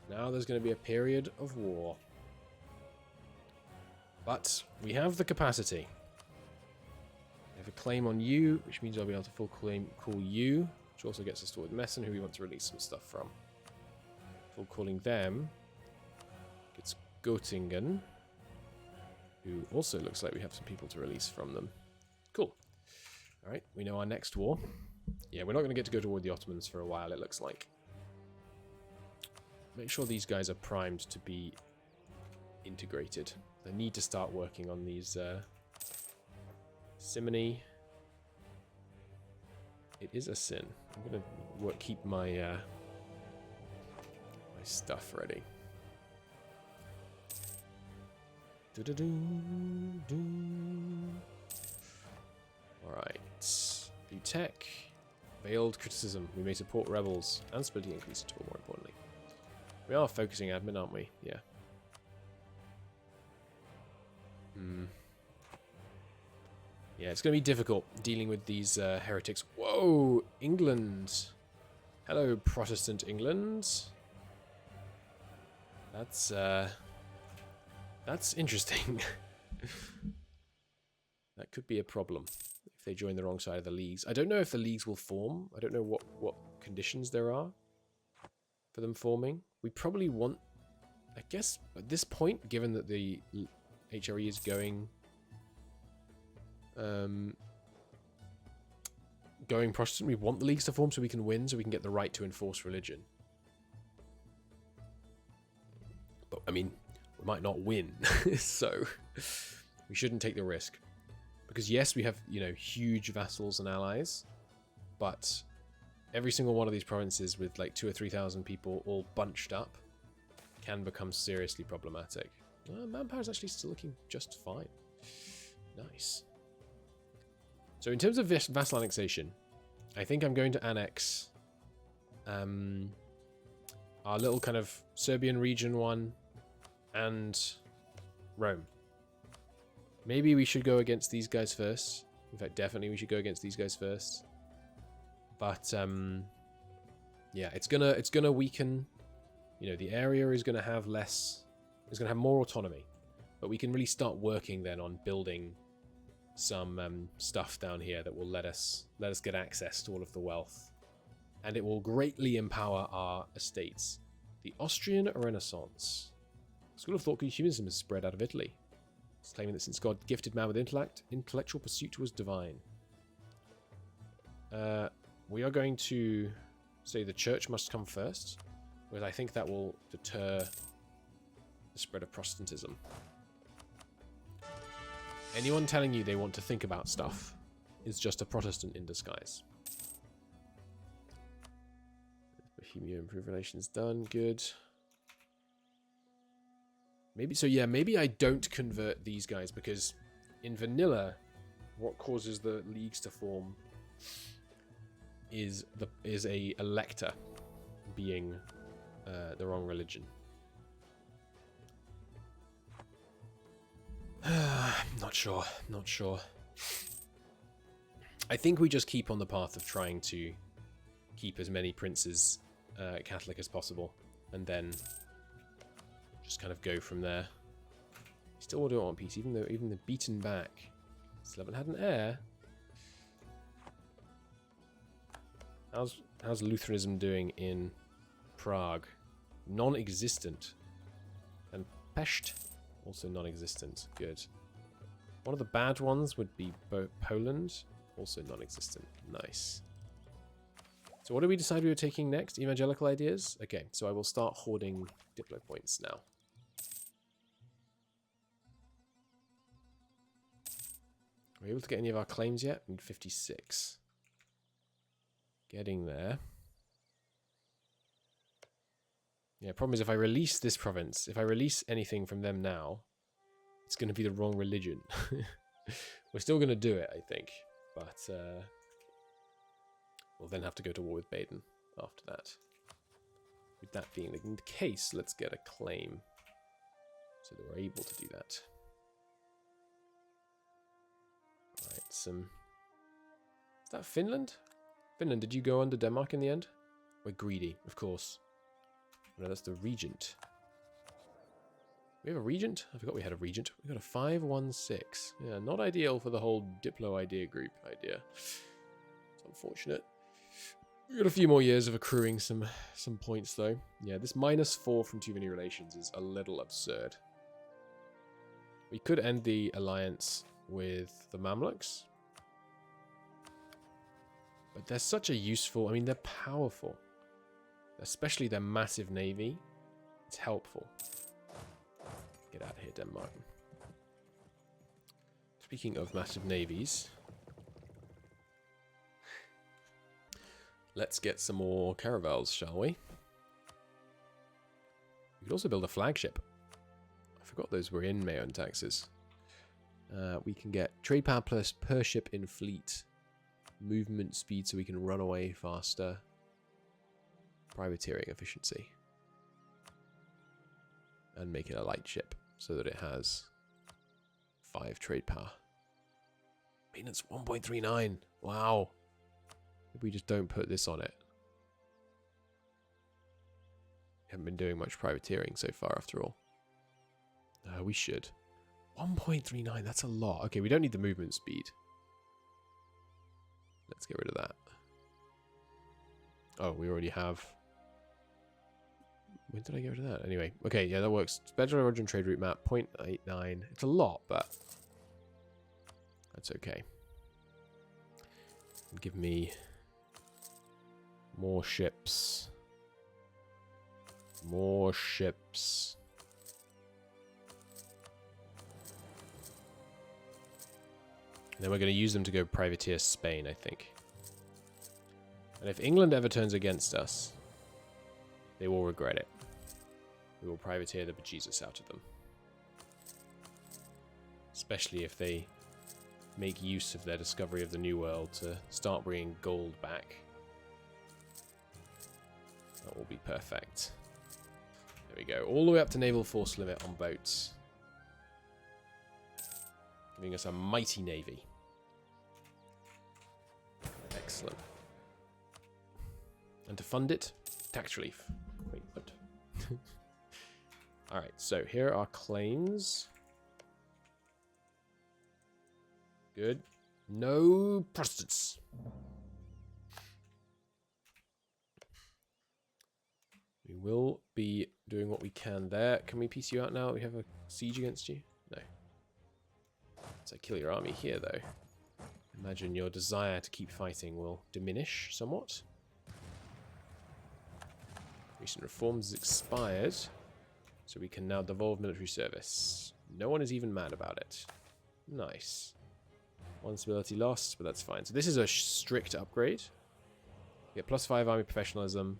there's going to be a period of war. But we have the capacity. We have a claim on you, which means I'll be able to full claim call you, which also gets us toward Messen, who we want to release some stuff from. Full calling them gets Göttingen, who also looks like we have some people to release from them. Cool. Alright, we know our next war. Yeah, we're not going to get to go toward the Ottomans for a while, it looks like. Make sure these guys are primed to be integrated. They need to start working on these simony. It is a sin. I'm going to keep my my stuff ready. Alright. View tech. Veiled criticism. We may support rebels and splitting increase to more importantly. We are focusing admin, aren't we? Yeah. Yeah, it's going to be difficult dealing with these heretics. Whoa! England! Hello, Protestant England. That's interesting. That could be a problem if they join the wrong side of the leagues. I don't know if the leagues will form. I don't know what conditions there are for them forming. We probably want, I guess, at this point, given that the HRE is going Protestant, we want the leagues to form so we can win, so we can get the right to enforce religion. But, I mean, we might not win, so we shouldn't take the risk. Because, yes, we have, you know, huge vassals and allies, but every single one of these provinces with, like, 2,000 or 3,000 people all bunched up can become seriously problematic. Manpower is actually still looking just fine. Nice. So in terms of vassal annexation, I think I'm going to annex our little kind of Serbian region one and Rome. Maybe we should go against these guys first. In fact, definitely we should go against these guys first. But yeah, it's gonna weaken. You know, the area is gonna have less. It's gonna have more autonomy, but we can really start working then on building some stuff down here that will let us get access to all of the wealth, and it will greatly empower our estates. The Austrian Renaissance. School of thought humanism has spread out of Italy. It's claiming that since God gifted man with intellect, intellectual pursuit was divine. We are going to say the church must come first, because I think that will deter the spread of Protestantism. Anyone telling you they want to think about stuff is just a Protestant in disguise. Bohemia improved relations done. Good. Maybe so. Yeah, maybe I don't convert these guys because in vanilla, what causes the leagues to form is a elector being the wrong religion. Not sure. Not sure. I think we just keep on the path of trying to keep as many princes Catholic as possible, and then just kind of go from there. Still don't want peace, even the beaten back still haven't had an heir. How's Lutheranism doing in Prague? Non-existent. And Pest, also non-existent. Good. One of the bad ones would be Poland, also non-existent. Nice. So what did we decide we were taking next? Evangelical ideas? Okay, so I will start hoarding Diplo points now. Are we able to get any of our claims yet? We need 56. Getting there. Yeah, problem is if I release this province, if I release anything from them now, it's going to be the wrong religion. We're still going to do it, I think. But we'll then have to go to war with Baden. after that. With that being the case, let's get a claim so that we're able to do that. Right, some... Is that Finland? Finland, did you go under Denmark in the end? We're greedy, of course. No, that's the regent. We have a regent? I forgot we had a regent. We got a 516. Yeah, not ideal for the whole Diplo idea group idea. It's unfortunate. We got a few more years of accruing some points though. Yeah, this -4 from too many relations is a little absurd. We could end the alliance with the Mamluks. But they're such a useful... I mean, they're powerful. Especially their massive navy. It's helpful. Get out of here, Denmark. Speaking of massive navies... Let's get some more caravels, shall we? We could also build a flagship. I forgot those were in MEIOU taxes. We can get trade power plus per ship in fleet. Movement speed so we can run away faster. Privateering efficiency. And make it a light ship so that it has 5 trade power. Maintenance 1.39. Wow. If we just don't put this on it. We haven't been doing much privateering so far after all. We should. 1.39, that's a lot. Okay, we don't need the movement speed. Let's get rid of that. Oh, we already have... When did I get rid of that? Anyway, okay, yeah, that works. Special origin trade route map, 0.89. It's a lot, but... That's okay. Give me... More ships. More ships. And then we're going to use them to go privateer Spain, I think. And if England ever turns against us, they will regret it. We will privateer the bejesus out of them. Especially if they make use of their discovery of the New World to start bringing gold back. That will be perfect. There we go. All the way up to naval force limit on boats. Giving us a mighty navy. Excellent. And to fund it, tax relief. Wait, what? Alright, so here are claims. Good. No Protestants. We will be doing what we can there. Can we piece you out now? We have a siege against you? No. So kill your army here, though. Imagine your desire to keep fighting will diminish somewhat. Recent reforms has expired, so we can now devolve military service. No one is even mad about it. Nice. One stability lost, but that's fine. So this is a strict upgrade. You get +5 army professionalism.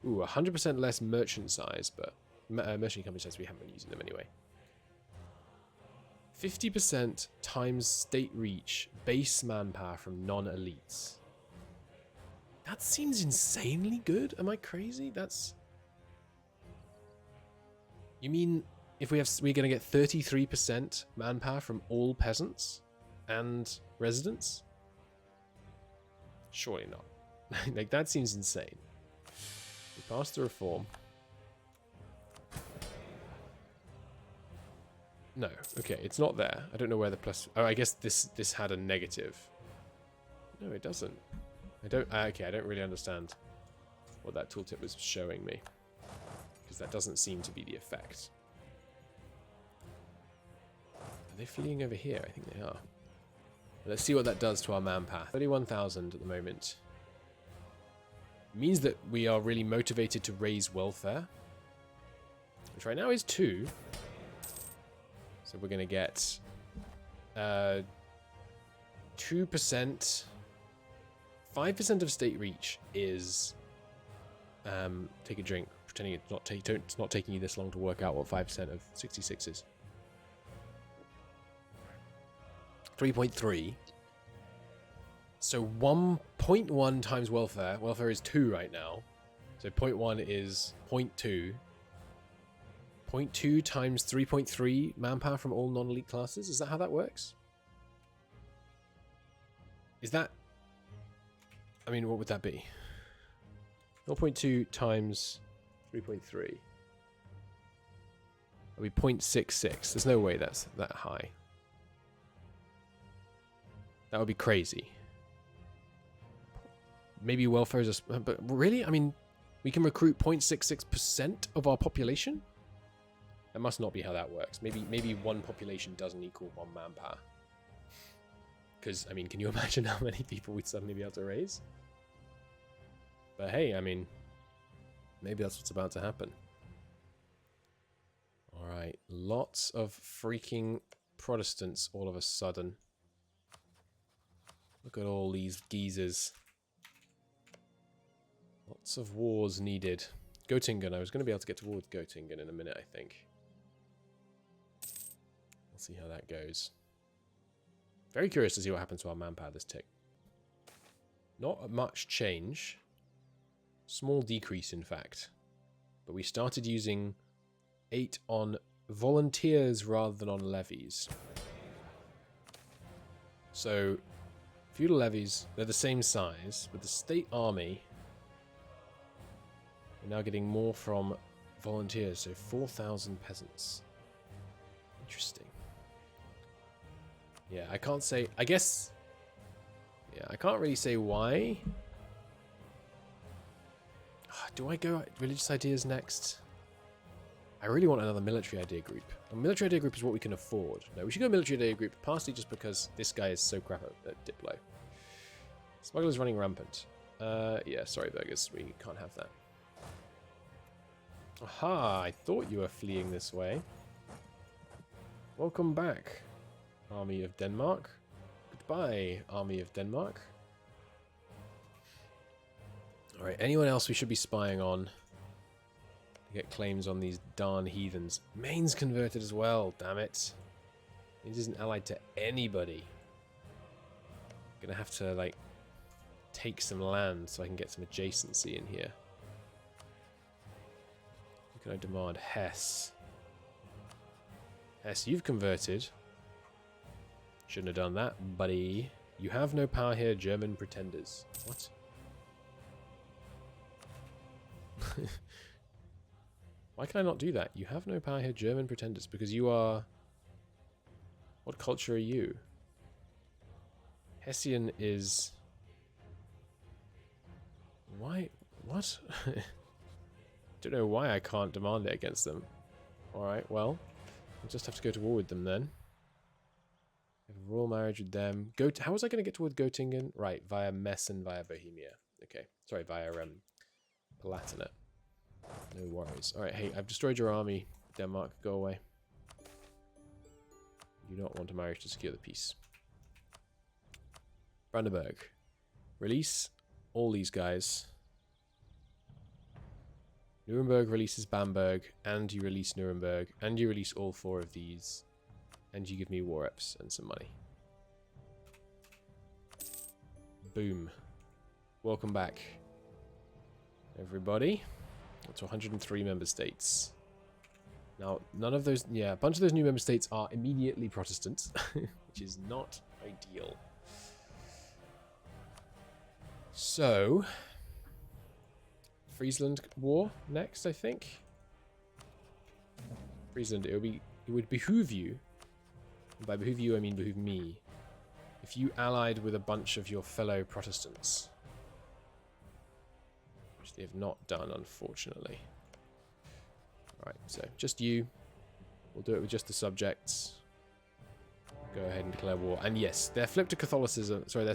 Ooh, 100% less merchant size, but merchant company size, we haven't been using them anyway. 50% times state reach, base manpower from non-elites. That seems insanely good. Am I crazy? That's... You mean if we're going to get 33% manpower from all peasants and residents? Surely not. Like, that seems insane. We passed the reform. No, okay, it's not there. I don't know where the plus... Oh, I guess this had a negative. No, it doesn't. Okay, I don't really understand what that tooltip was showing me. Because that doesn't seem to be the effect. Are they fleeing over here? I think they are. Let's see what that does to our manpower. 31,000 at the moment. It means that we are really motivated to raise welfare. Which right now is 2. So we're going to get 2%. 5% of state reach is take a drink, pretending it's not taking you this long to work out what 5% of 66 is. 3.3. So 1.1 times welfare. Welfare is 2 right now. So 0.1 is 0.2. 0.2 times 3.3 manpower from all non-elite classes? Is that how that works? Is that... I mean, what would that be? 0.2 times 3.3. That would be 0.66. There's no way that's that high. That would be crazy. Maybe welfare is a... But really? I mean, we can recruit 0.66% of our population? That must not be how that works. Maybe one population doesn't equal one manpower. Because, I mean, can you imagine how many people we'd suddenly be able to raise? But hey, I mean, maybe that's what's about to happen. Alright, lots of freaking Protestants all of a sudden. Look at all these geezers. Lots of wars needed. Göttingen, I was going to be able to get towards Göttingen in a minute, I think. We'll see how that goes. Very curious to see what happens to our manpower this tick. Not much change. Small decrease, in fact. But we started using 8 on volunteers rather than on levies. So, feudal levies, they're the same size, but the state army, we're now getting more from volunteers, so 4,000 peasants. Interesting. Yeah, I can't say... I guess... Yeah, I can't really say why. Do I go religious ideas next? I really want another military idea group. A military idea group is what we can afford. No, we should go military idea group, partially just because this guy is so crap at Diplo. Smugglers running rampant. Yeah, sorry, burgers. We can't have that. Aha, I thought you were fleeing this way. Welcome back, Army of Denmark. Goodbye, Army of Denmark. Alright, anyone else we should be spying on? To get claims on these darn heathens. Maine's converted as well, damn it. It isn't allied to anybody. Gonna have to, like, take some land so I can get some adjacency in here. What can I demand? Hesse. Hesse, you've converted. Shouldn't have done that, buddy. You have no power here, German pretenders. What? Why can I not do that? You have no power here, German pretenders, because you are... What culture are you? Hessian is... Why? What? Don't know why I can't demand it against them. Alright, well, I'll just have to go to war with them then. Have a royal marriage with them. How was I going to get toward Göttingen? Right, via Mesen, via Bohemia. Okay, sorry, via Palatinate. No worries. Alright, hey, I've destroyed your army. Denmark, go away. You do not want a marriage to secure the peace. Brandenburg. Release all these guys. Nuremberg releases Bamberg, and you release Nuremberg, and you release all 4 of these, and you give me war reps and some money. Boom. Welcome back, everybody. To 103 member states. Now, none of those... Yeah, a bunch of those new member states are immediately Protestant, which is not ideal. So... Friesland War next, I think. Friesland, it would behoove you, and by behoove you I mean behoove me, if you allied with a bunch of your fellow Protestants. Which they have not done, unfortunately. Alright, so just you. We'll do it with just the subjects. Go ahead and declare war. And yes, their flip to Catholicism, sorry,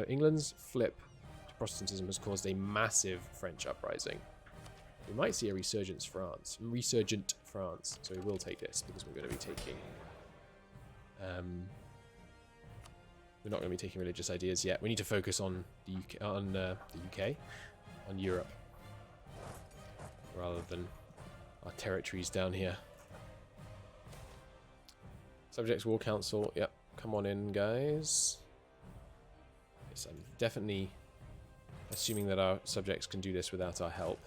England's flip to Protestantism has caused a massive French uprising. We might see a resurgent France, so we will take this because we're going to be taking... we're not going to be taking religious ideas yet. We need to focus on the UK, on Europe, rather than our territories down here. Subjects War Council, yep, come on in, guys. Yes, I'm definitely assuming that our subjects can do this without our help.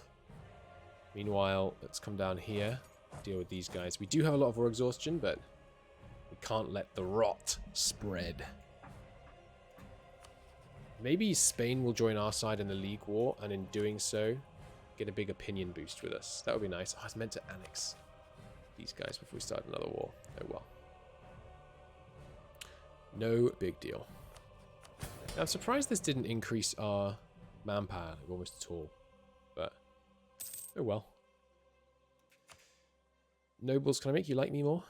Meanwhile, let's come down here, deal with these guys. We do have a lot of war exhaustion, but we can't let the rot spread. Maybe Spain will join our side in the League War, and in doing so, get a big opinion boost with us. That would be nice. Oh, I was meant to annex these guys before we start another war. Oh well. No big deal. Now, I'm surprised this didn't increase our manpower almost at all. But, oh well. Nobles, can I make you like me more?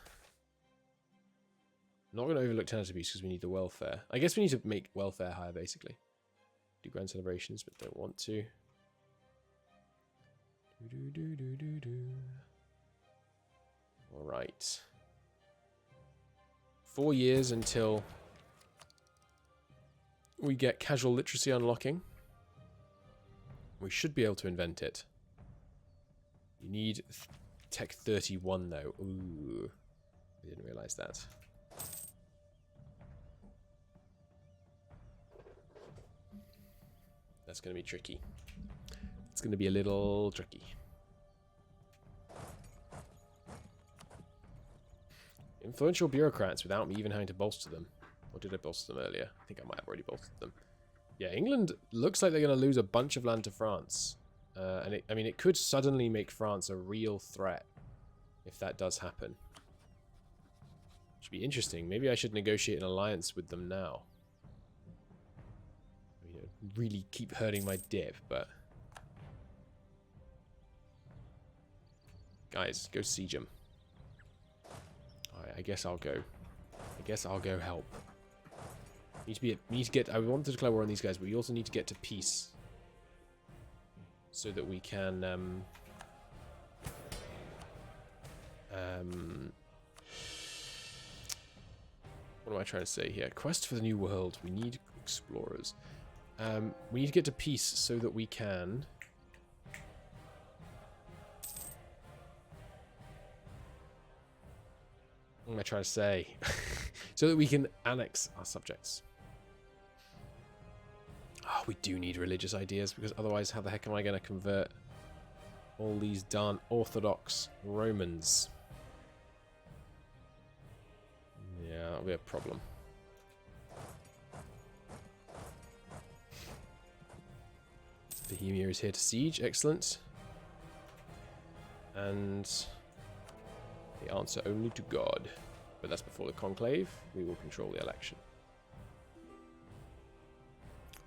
I'm not going to overlook tenant abuse because we need the welfare. I guess we need to make welfare higher, basically. Do grand celebrations, but don't want to. Alright. 4 years until we get casual literacy unlocking. We should be able to invent it. You need Tech 31 though. Ooh. I didn't realize that. That's going to be tricky. It's going to be a little tricky. Influential bureaucrats without me even having to bolster them. Or did I bolster them earlier? I think I might have already bolstered them. Yeah, England looks like they're going to lose a bunch of land to France. And I mean, it could suddenly make France a real threat if that does happen. Should be interesting. Maybe I should negotiate an alliance with them now. You know, really keep hurting my dip, but guys, go siege them. Alright, I guess I'll go. I guess I'll go help. We need to get. I want to declare war on these guys, but we also need to get to peace, so that we can. What am I trying to say here? Quest for the New World. We need explorers. We need to get to peace so that we can. What am I trying to say? So that we can annex our subjects. Oh, we do need religious ideas, because otherwise how the heck am I going to convert all these darn Orthodox Romans? Yeah, that'll be a problem. Bohemia is here to siege, excellent. And the answer only to God. But that's before the conclave. We will control the election.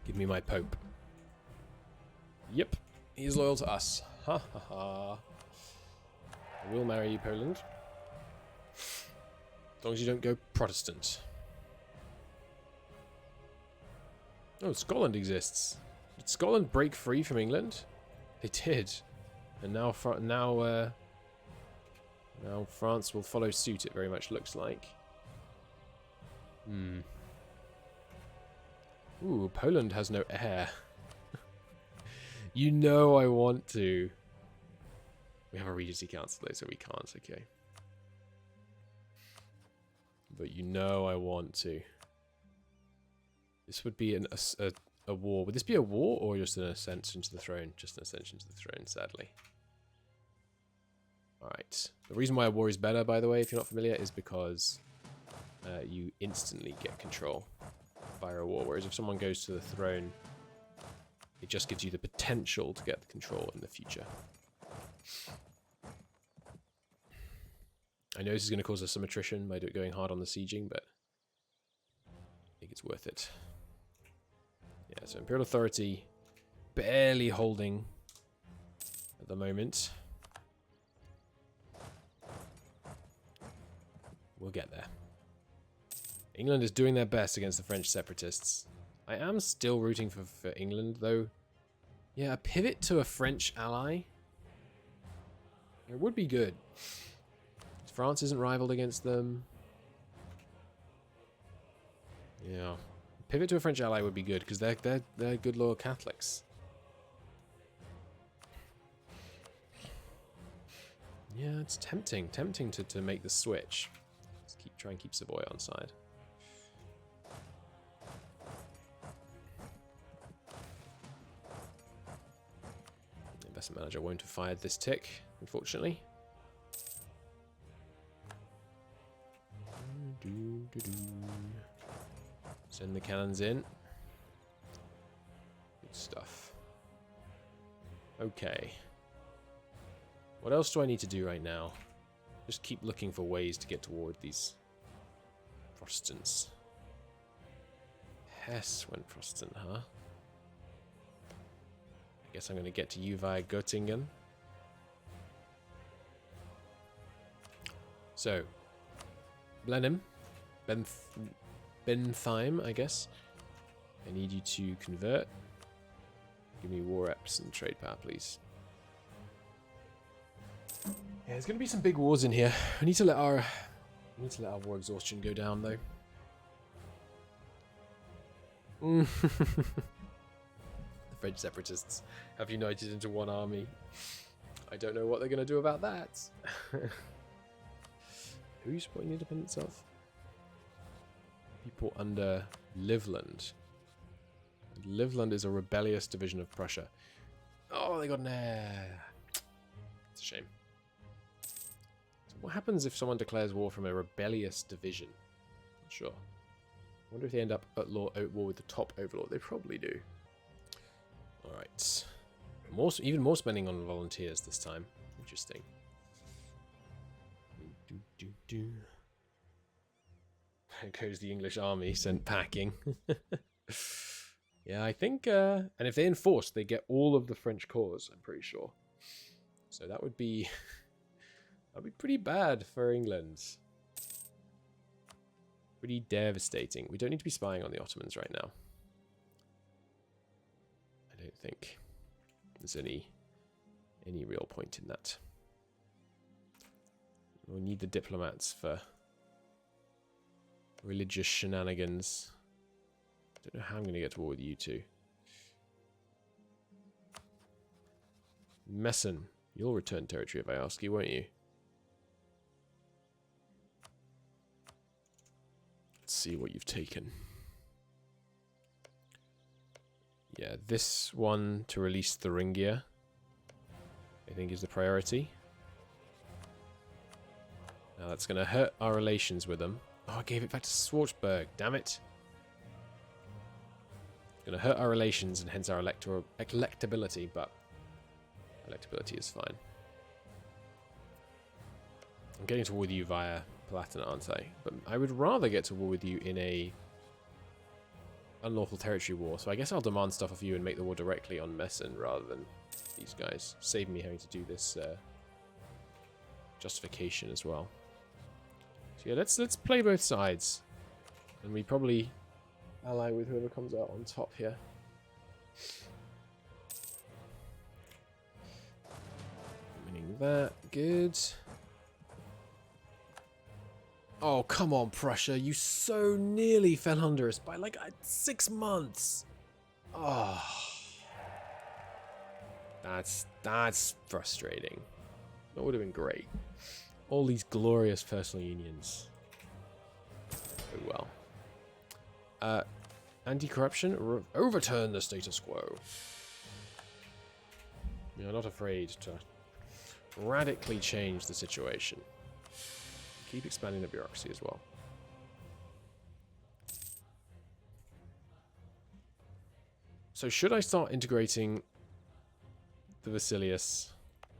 Give me my Pope. Yep, he is loyal to us. Ha ha ha. I will marry you, Poland. As long as you don't go Protestant. Oh, Scotland exists. Did Scotland break free from England? They did. And now now France will follow suit, it very much looks like. Ooh, Poland has no heir. You know I want to. We have a Regency Council though, so we can't, okay. But you know I want to. This would be a war. Would this be a war or just an ascension to the throne? Just an ascension to the throne, sadly. Alright. The reason why a war is better, by the way, if you're not familiar, is because you instantly get control via a war. Whereas if someone goes to the throne, it just gives you the potential to get the control in the future. I know this is going to cause us some attrition by going hard on the sieging, but I think it's worth it. Yeah, so Imperial Authority barely holding at the moment. We'll get there. England is doing their best against the French separatists. I am still rooting for England, though. Yeah, a pivot to a French ally. It would be good. France isn't rivaled against them. Yeah. Pivot to a French ally would be good, because they're good loyal Catholics. Yeah, it's tempting to make the switch. Let's try and keep Savoy on side. Lesson Manager won't have fired this tick, unfortunately. Send the cannons in. Good stuff. Okay. What else do I need to do right now? Just keep looking for ways to get toward these Protestants. Hess went Protestant, huh? I guess I'm going to get to you via Göttingen. So, Blenheim, Bentheim, I guess. I need you to convert. Give me war reps and trade power, please. Yeah, there's going to be some big wars in here. We need to let our war exhaustion go down, though. The French separatists have united into one army. I don't know what they're going to do about that. Who are you supporting the independence of? People under Livland. Livland is a rebellious division of Prussia. Oh, they got an heir. It's a shame. So what happens if someone declares war from a rebellious division? Not sure. I wonder if they end up at war with the top overlord. They probably do. Alright. Even more spending on volunteers this time. Interesting. There goes the English army sent packing. Yeah, I think... and if they enforce, they get all of the French cores, I'm pretty sure. So that would be... that would be pretty bad for England. Pretty devastating. We don't need to be spying on the Ottomans right now. I don't think there's any real point in that. We need the diplomats for religious shenanigans. I don't know how I'm going to get to war with you two. Meissen, you'll return territory if I ask you, won't you? Let's see what you've taken. Yeah, this one to release Thuringia, I think, is the priority. Now that's going to hurt our relations with them. Oh, I gave it back to Schwarzburg, damn it. It's going to hurt our relations and hence our electability, but electability is fine. I'm getting to war with you via Palatinate, aren't I? But I would rather get to war with you in a unlawful territory war, so I guess I'll demand stuff of you and make the war directly on Meissen rather than these guys. Save me having to do this justification as well. So yeah, let's play both sides, and we probably ally with whoever comes out on top here. Winning that, good. Oh, come on, Prussia. You so nearly fell under us by like 6 months. Oh. That's frustrating. That would have been great. All these glorious personal unions. Oh well. Anti-corruption? Overturn the status quo. We are not afraid to radically change the situation. Keep expanding the bureaucracy as well. So should I start integrating the Vasilius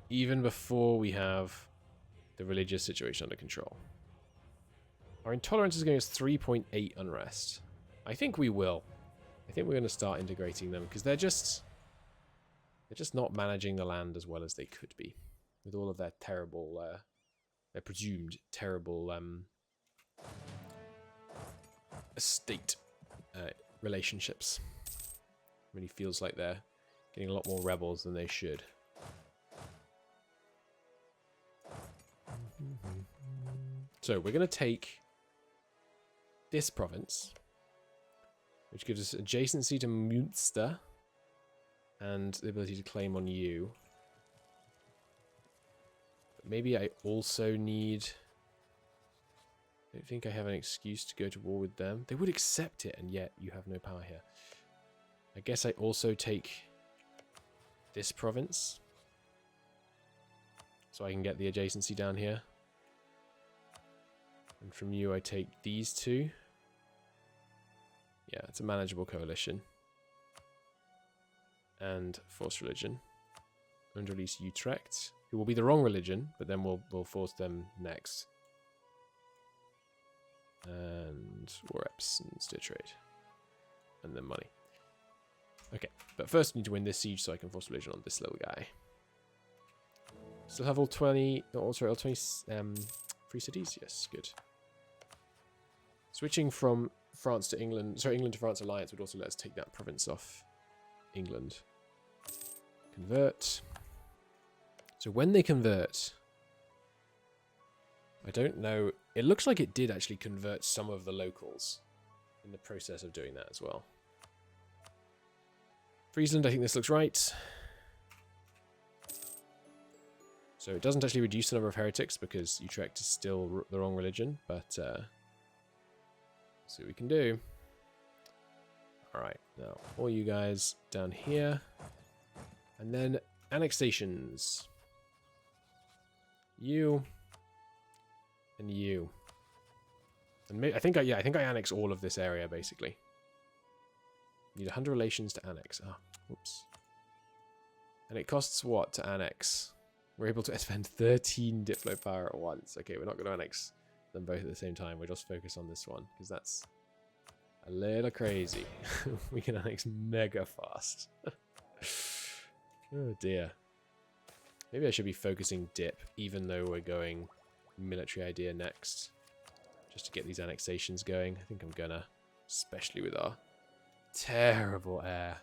even before we have the religious situation under control? Our intolerance is going as 3.8 unrest. I think we will. I think we're going to start integrating them because they're just not managing the land as well as they could be with all of their terrible their presumed terrible estate relationships. Really feels like they're getting a lot more rebels than they should. So we're going to take this province, which gives us adjacency to Münster and the ability to claim on you. Maybe I also need... I don't think I have an excuse to go to war with them. They would accept it, and yet you have no power here. I guess I also take this province. So I can get the adjacency down here. And from you I take these two. Yeah, it's a manageable coalition. And force religion. And release Utrecht, who will be the wrong religion, but then we'll force them next. And war reps and steer trade. And then money. Okay, but first I need to win this siege so I can force religion on this little guy. Still have all 20, all 20 free cities? Yes, good. Switching from France to England, sorry, England to France alliance would also let us take that province off England. Convert. So when they convert, I don't know, it looks like it did actually convert some of the locals in the process of doing that as well. Friesland, I think this looks right. So it doesn't actually reduce the number of heretics because Utrecht is still the wrong religion, but see what we can do. Alright, now all you guys down here. And then annexations. You and you. And I think I annex all of this area basically. Need 100 relations to annex. Ah, whoops. And it costs what to annex? We're able to spend 13 diplo power at once. Okay, we're not going to annex them both at the same time. We'll just focus on this one because that's a little crazy. We can annex mega fast. Oh dear. Maybe I should be focusing dip even though we're going military idea next. Just to get these annexations going. I think I'm gonna, especially with our terrible air.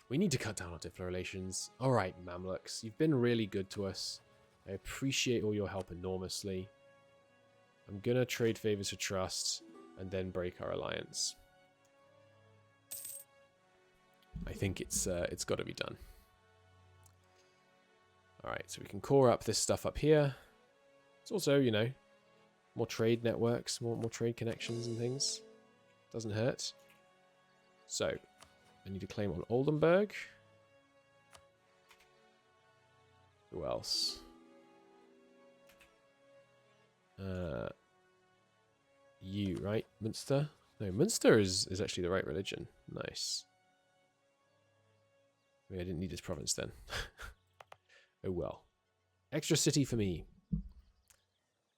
We need to cut down our diplo relations. Alright, Mamluks, you've been really good to us. I appreciate all your help enormously. I'm gonna trade favors for trust and then break our alliance. I think it's got to be done. Alright, so we can core up this stuff up here. It's also, you know, more trade networks, more trade connections and things. Doesn't hurt. So, I need to claim on Oldenburg. Who else? You, right? Munster? No, Munster is actually the right religion. Nice. Maybe I didn't need this province then. Oh well. Extra city for me.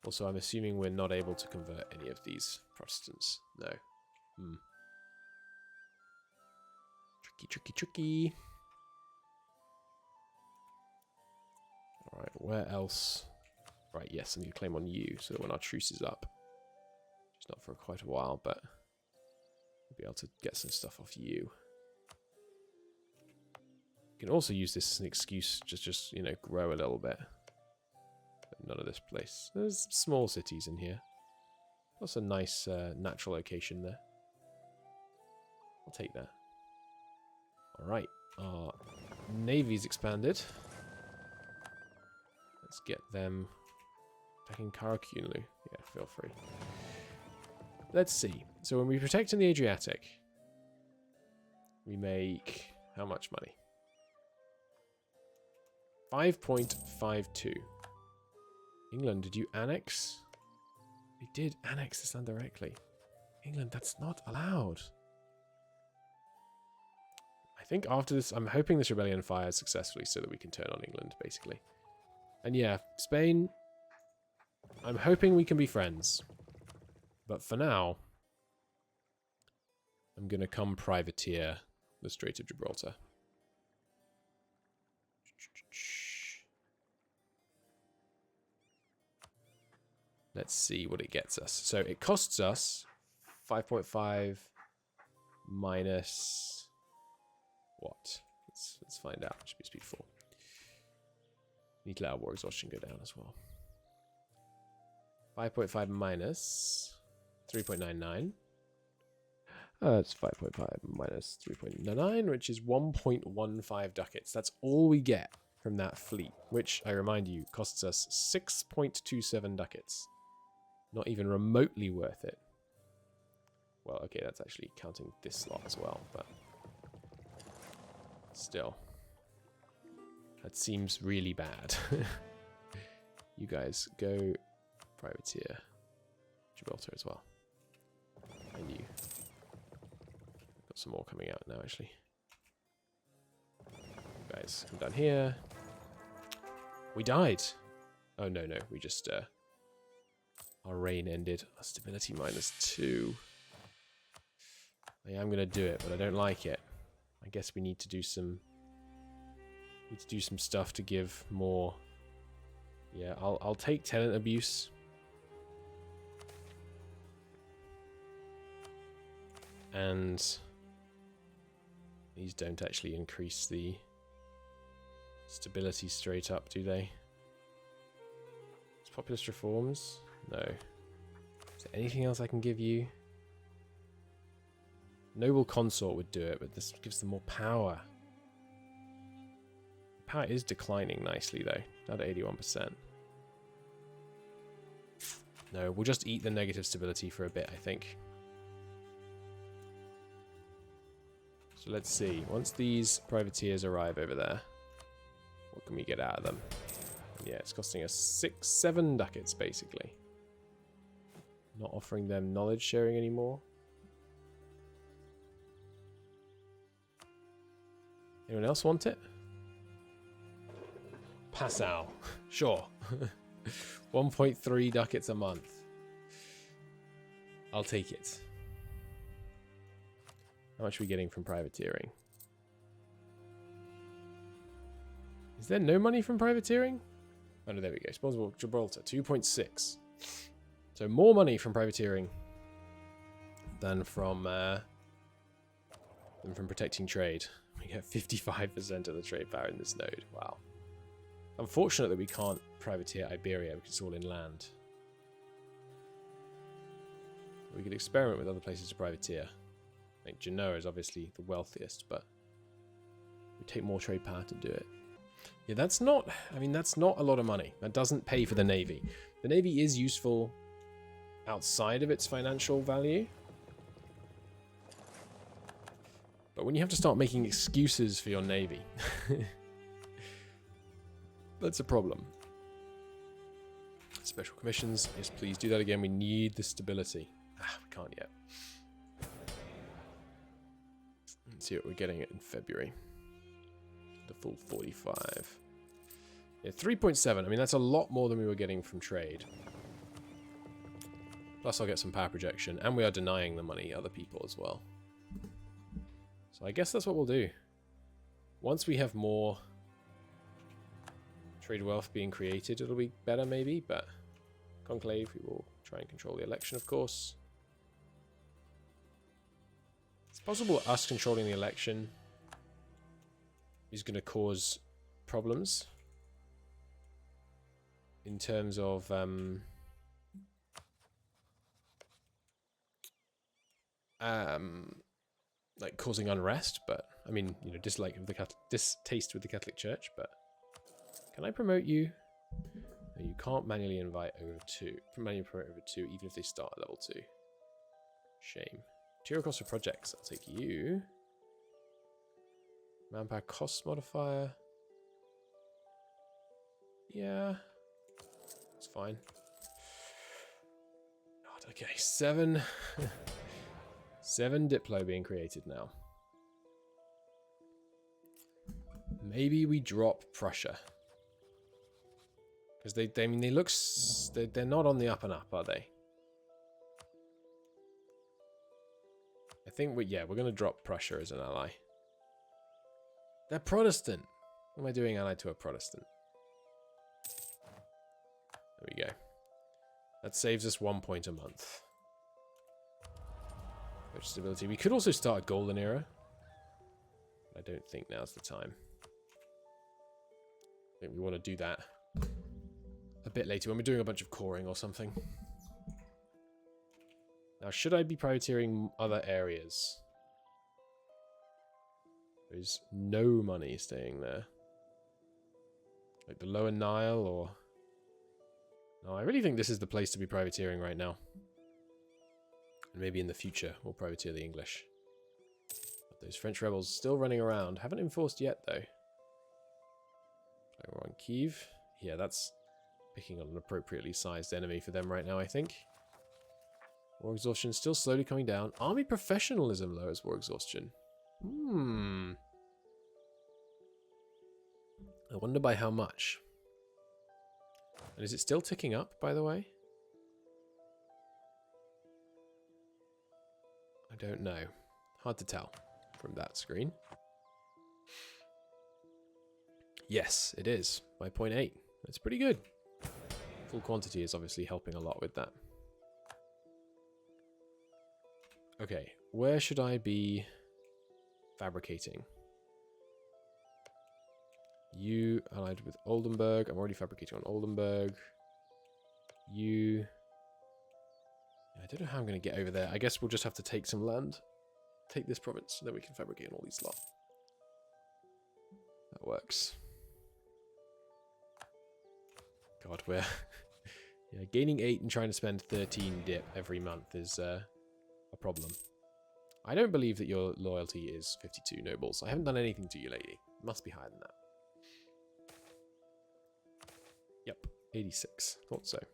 Also, I'm assuming we're not able to convert any of these Protestants. No. Tricky. Alright, where else? Right, yes, I need to claim on you so that when our truce is up. It's not for quite a while, but we'll be able to get some stuff off you. You can also use this as an excuse to just, you know, grow a little bit. But none of this place. There's small cities in here. That's a nice natural location there. I'll take that. Alright, our navy's expanded. Let's get them attacking Karakunlu. Yeah, feel free. Let's see. So when we protect in the Adriatic, we make how much money? 5.52. England, did you annex? We did annex this land directly. England, that's not allowed. I think after this, I'm hoping this rebellion fires successfully so that we can turn on England, basically. And yeah, Spain, I'm hoping we can be friends. But for now, I'm going to come privateer the Strait of Gibraltar. Let's see what it gets us. So it costs us 5.5 minus what? Let's find out. It should be speed 4. Need to let our war exhaustion go down as well. 5.5 minus 3.99. That's 5.5 minus 3.99, which is 1.15 ducats. That's all we get from that fleet, which, I remind you, costs us 6.27 ducats. Not even remotely worth it. Well, okay, that's actually counting this slot as well, but still. That seems really bad. You guys go privateer Gibraltar as well. And you. Got some more coming out now, actually. You guys, come down here. We died. Oh, no, no. We just, our reign ended. Our stability -2. I am going to do it, but I don't like it. I guess we need to do some... stuff to give more... Yeah, I'll take tenant abuse. And these don't actually increase the stability straight up, do they? It's populist reforms? No. Is there anything else I can give you? Noble consort would do it, but this gives them more power. Power is declining nicely though, down to 81%. No, we'll just eat the negative stability for a bit, I think. So let's see. Once these privateers arrive over there, what can we get out of them? Yeah, it's costing us 7 ducats, basically. Not offering them knowledge sharing anymore. Anyone else want it? Passau. Sure. 1.3 ducats a month. I'll take it. How much are we getting from privateering? Is there no money from privateering? Oh no, there we go. Responsible Gibraltar, 2.6. So more money from privateering than from protecting trade. We get 55% of the trade power in this node. Wow. Unfortunate that we can't privateer Iberia because it's all inland. We could experiment with other places to privateer. I think Genoa is obviously the wealthiest, but we take more trade power to do it. Yeah, that's not, I mean, that's not a lot of money. That doesn't pay for the Navy. The Navy is useful outside of its financial value. But when you have to start making excuses for your Navy, that's a problem. Special commissions. Yes, please do that again. We need the stability. Ah, we can't yet. Let's see what we're getting in February. The full 45. Yeah, 3.7. I mean, that's a lot more than we were getting from trade. Plus, I'll get some power projection. And we are denying the money other people as well. So I guess that's what we'll do. Once we have more trade wealth being created, it'll be better maybe, but conclave, we will try and control the election, of course. It's possible us controlling the election is going to cause problems in terms of like causing unrest, but I mean, you know, dislike of the distaste with the Catholic Church. But can I promote you? No, you can't manually invite over 2. Manually promote over 2, even if they start at level 2. Shame. Material cost for projects. I'll take you. Manpower cost modifier. Yeah, it's fine. God, okay, 7. 7 Diplo being created now. Maybe we drop Prussia. Because I mean, they're not on the up and up, are they? I think we're going to drop Prussia as an ally. They're Protestant. What am I doing allied to a Protestant? There we go. That saves us 1 point a month. Which stability. We could also start a golden era. I don't think now's the time. I think we want to do that a bit later when we're doing a bunch of coring or something. Now, should I be privateering other areas? There's no money staying there. Like the Lower Nile or... No, I really think this is the place to be privateering right now. And maybe in the future we'll privateer the English. But those French rebels still running around. Haven't enforced yet, though. So we're on Kyiv. Yeah, that's picking on an appropriately sized enemy for them right now, I think. War exhaustion still slowly coming down. Army professionalism lowers war exhaustion. I wonder by how much. And is it still ticking up, by the way? I don't know. Hard to tell from that screen. Yes, it is. By 0.8. That's pretty good. Full quantity is obviously helping a lot with that. Okay, where should I be fabricating? You allied with Oldenburg. I'm already fabricating on Oldenburg. You... I don't know how I'm going to get over there. I guess we'll just have to take some land. Take this province, and then we can fabricate on all these lot. That works. God, we're yeah, gaining 8 and trying to spend 13 dip every month is a problem. I don't believe that your loyalty is 52 nobles. I haven't done anything to you lately. It must be higher than that. Yep, 86. Thought so. Don't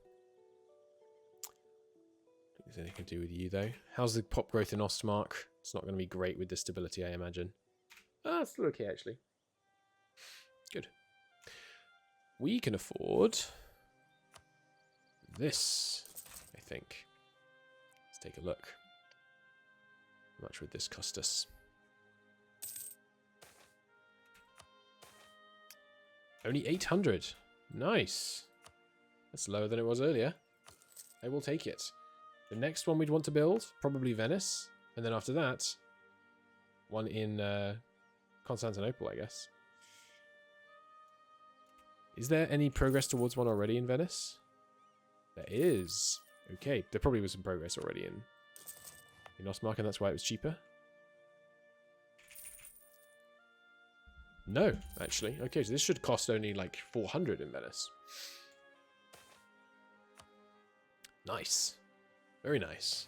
think there's anything to do with you, though. How's the pop growth in Ostmark? It's not going to be great with the stability, I imagine. Ah, it's still okay, actually. Good. We can afford this, I think. Let's take a look. How much would this cost us? Only 800. Nice. That's lower than it was earlier. I will take it. The next one we'd want to build, probably Venice. And then after that, one in Constantinople, I guess. Is there any progress towards one already in Venice? There is. Okay, there probably was some progress already in Ostmark, and that's why it was cheaper. No, actually. Okay, so this should cost only like 400 in Venice. Nice. Very nice.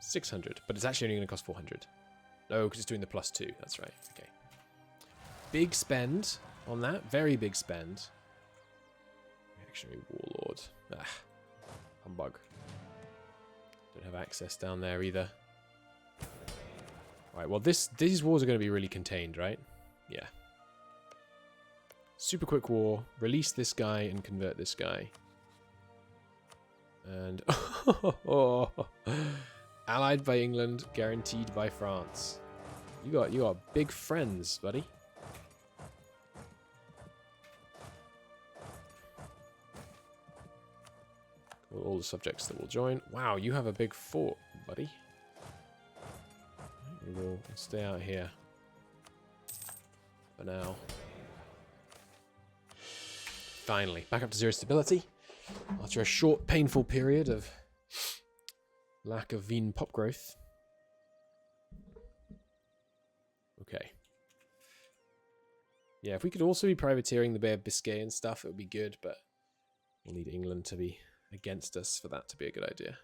600, but it's actually only going to cost 400. No, because it's doing the +2. That's right. Okay. Big spend on that. Very big spend. Reactionary Warlord. Ah, humbug. Don't have access down there either. Right, well, these wars are going to be really contained, right? Yeah. Super quick war. Release this guy and convert this guy. And... allied by England, guaranteed by France. You got big friends, buddy. All the subjects that will join. Wow, you have a big fort, buddy. We will stay out here for now. Finally, back up to 0 stability. After a short, painful period of lack of Wien pop growth. Okay. Yeah, if we could also be privateering the Bay of Biscay and stuff, it would be good, but we'll need England to be against us for that to be a good idea.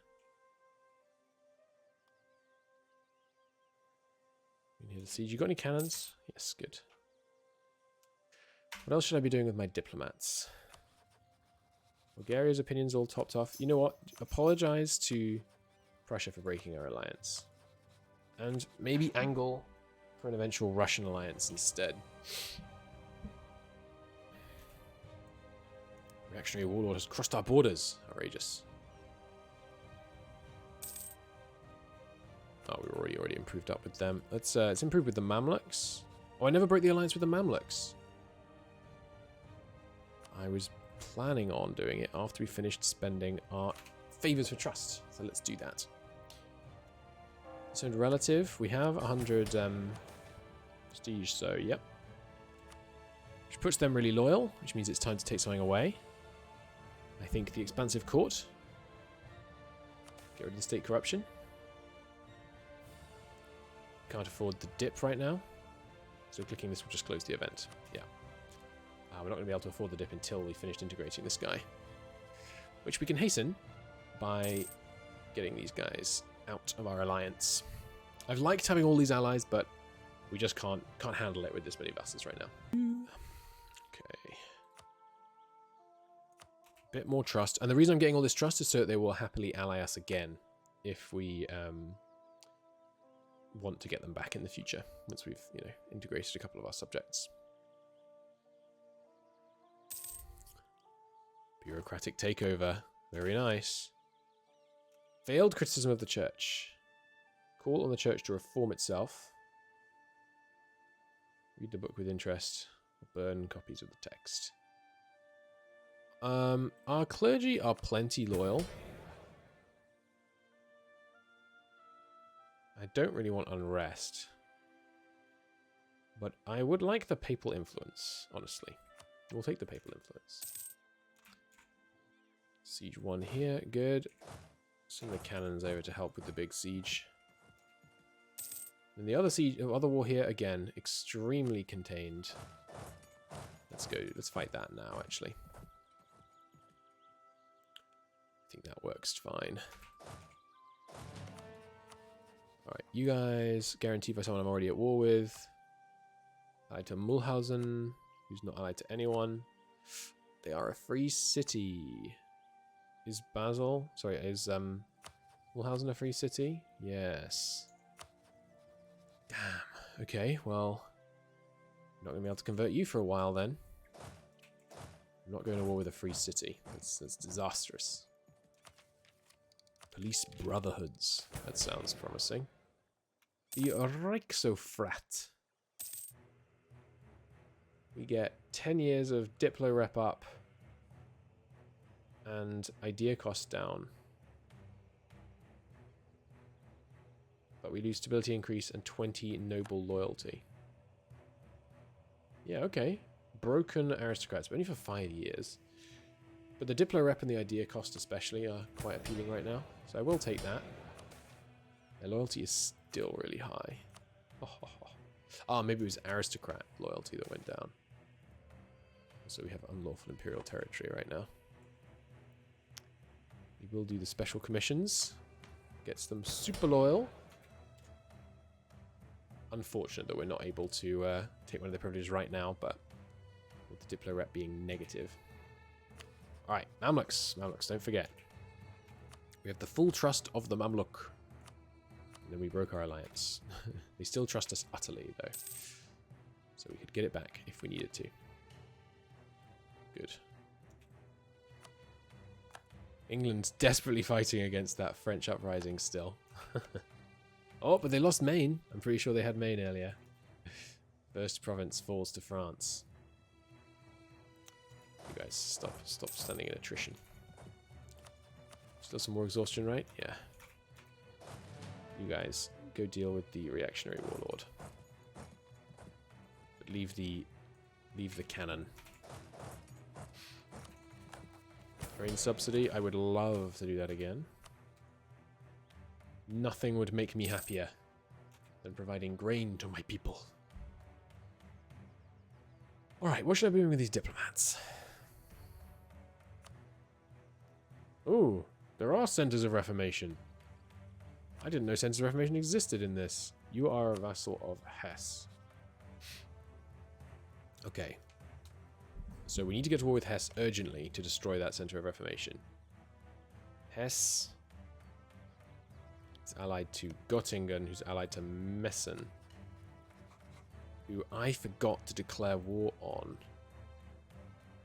Here to siege. You got any cannons? Yes, good. What else should I be doing with my diplomats? Bulgaria's opinion's all topped off. You know what? Apologize to Prussia for breaking our alliance. And maybe angle for an eventual Russian alliance instead. Reactionary Warlord has crossed our borders. Outrageous. Oh, we're already improved up with them. Let's improve with the Mamluks. Oh, I never broke the alliance with the Mamluks. I was planning on doing it after we finished spending our favors for trust. So let's do that. So relative, we have 100 prestige, so yep. Which puts them really loyal, which means it's time to take something away. I think the expansive court. Get rid of the state corruption. Can't afford the dip right now. So clicking this will just close the event. Yeah. We're not going to be able to afford the dip until we finished integrating this guy. Which we can hasten by getting these guys out of our alliance. I've liked having all these allies, but We just can't handle it with this many vassals right now. Okay. Bit more trust. And the reason I'm getting all this trust is so that they will happily ally us again if we want to get them back in the future, once we've, you know, integrated a couple of our subjects. Bureaucratic takeover. Very nice. Failed criticism of the church. Call on the church to reform itself. Read the book with interest. Burn copies of the text. Our clergy are plenty loyal. I don't really want unrest. But I would like the papal influence, honestly. We'll take the papal influence. Siege 1 here, good. Send the cannons over to help with the big siege. And the other war here, again, extremely contained. Let's go, let's fight that now, actually. I think that works fine. Alright, you guys, guaranteed by someone I'm already at war with. Allied to Mulhausen, who's not allied to anyone. They are a free city. Is Mulhausen a free city? Yes. Damn. Okay, well, I'm not going to be able to convert you for a while then. I'm not going to war with a free city. That's disastrous. Police brotherhoods. That sounds promising. The Reichsofrat. We get 10 years of Diplo rep up. And idea cost down. But we lose stability increase and 20 noble loyalty. Yeah, okay. Broken aristocrats, but only for 5 years. But the Diplo rep and the idea cost especially are quite appealing right now. So I will take that. Their loyalty is still really high. Ah, maybe it was aristocrat loyalty that went down. So we have unlawful imperial territory right now. We will do the special commissions. Gets them super loyal. Unfortunate that we're not able to take one of the privileges right now, but with the Diplo rep being negative. Alright, Mamluks. Mamluks, don't forget. We have the full trust of the Mamluk. And then we broke our alliance. They still trust us utterly, though. So we could get it back if we needed to. Good. England's desperately fighting against that French uprising still. Oh, but they lost Maine. I'm pretty sure they had Maine earlier. First province falls to France. You guys, stop standing in attrition. Still some more exhaustion, right? Yeah. You guys, go deal with the reactionary warlord. But leave the cannon. Grain subsidy, I would love to do that again. Nothing would make me happier than providing grain to my people. Alright, what should I be doing with these diplomats? Ooh, there are centers of reformation. I didn't know centers of reformation existed in this. You are a vassal of Hesse. Okay. So we need to get to war with Hesse urgently to destroy that center of reformation. Hesse is allied to Göttingen, who's allied to Messen, who I forgot to declare war on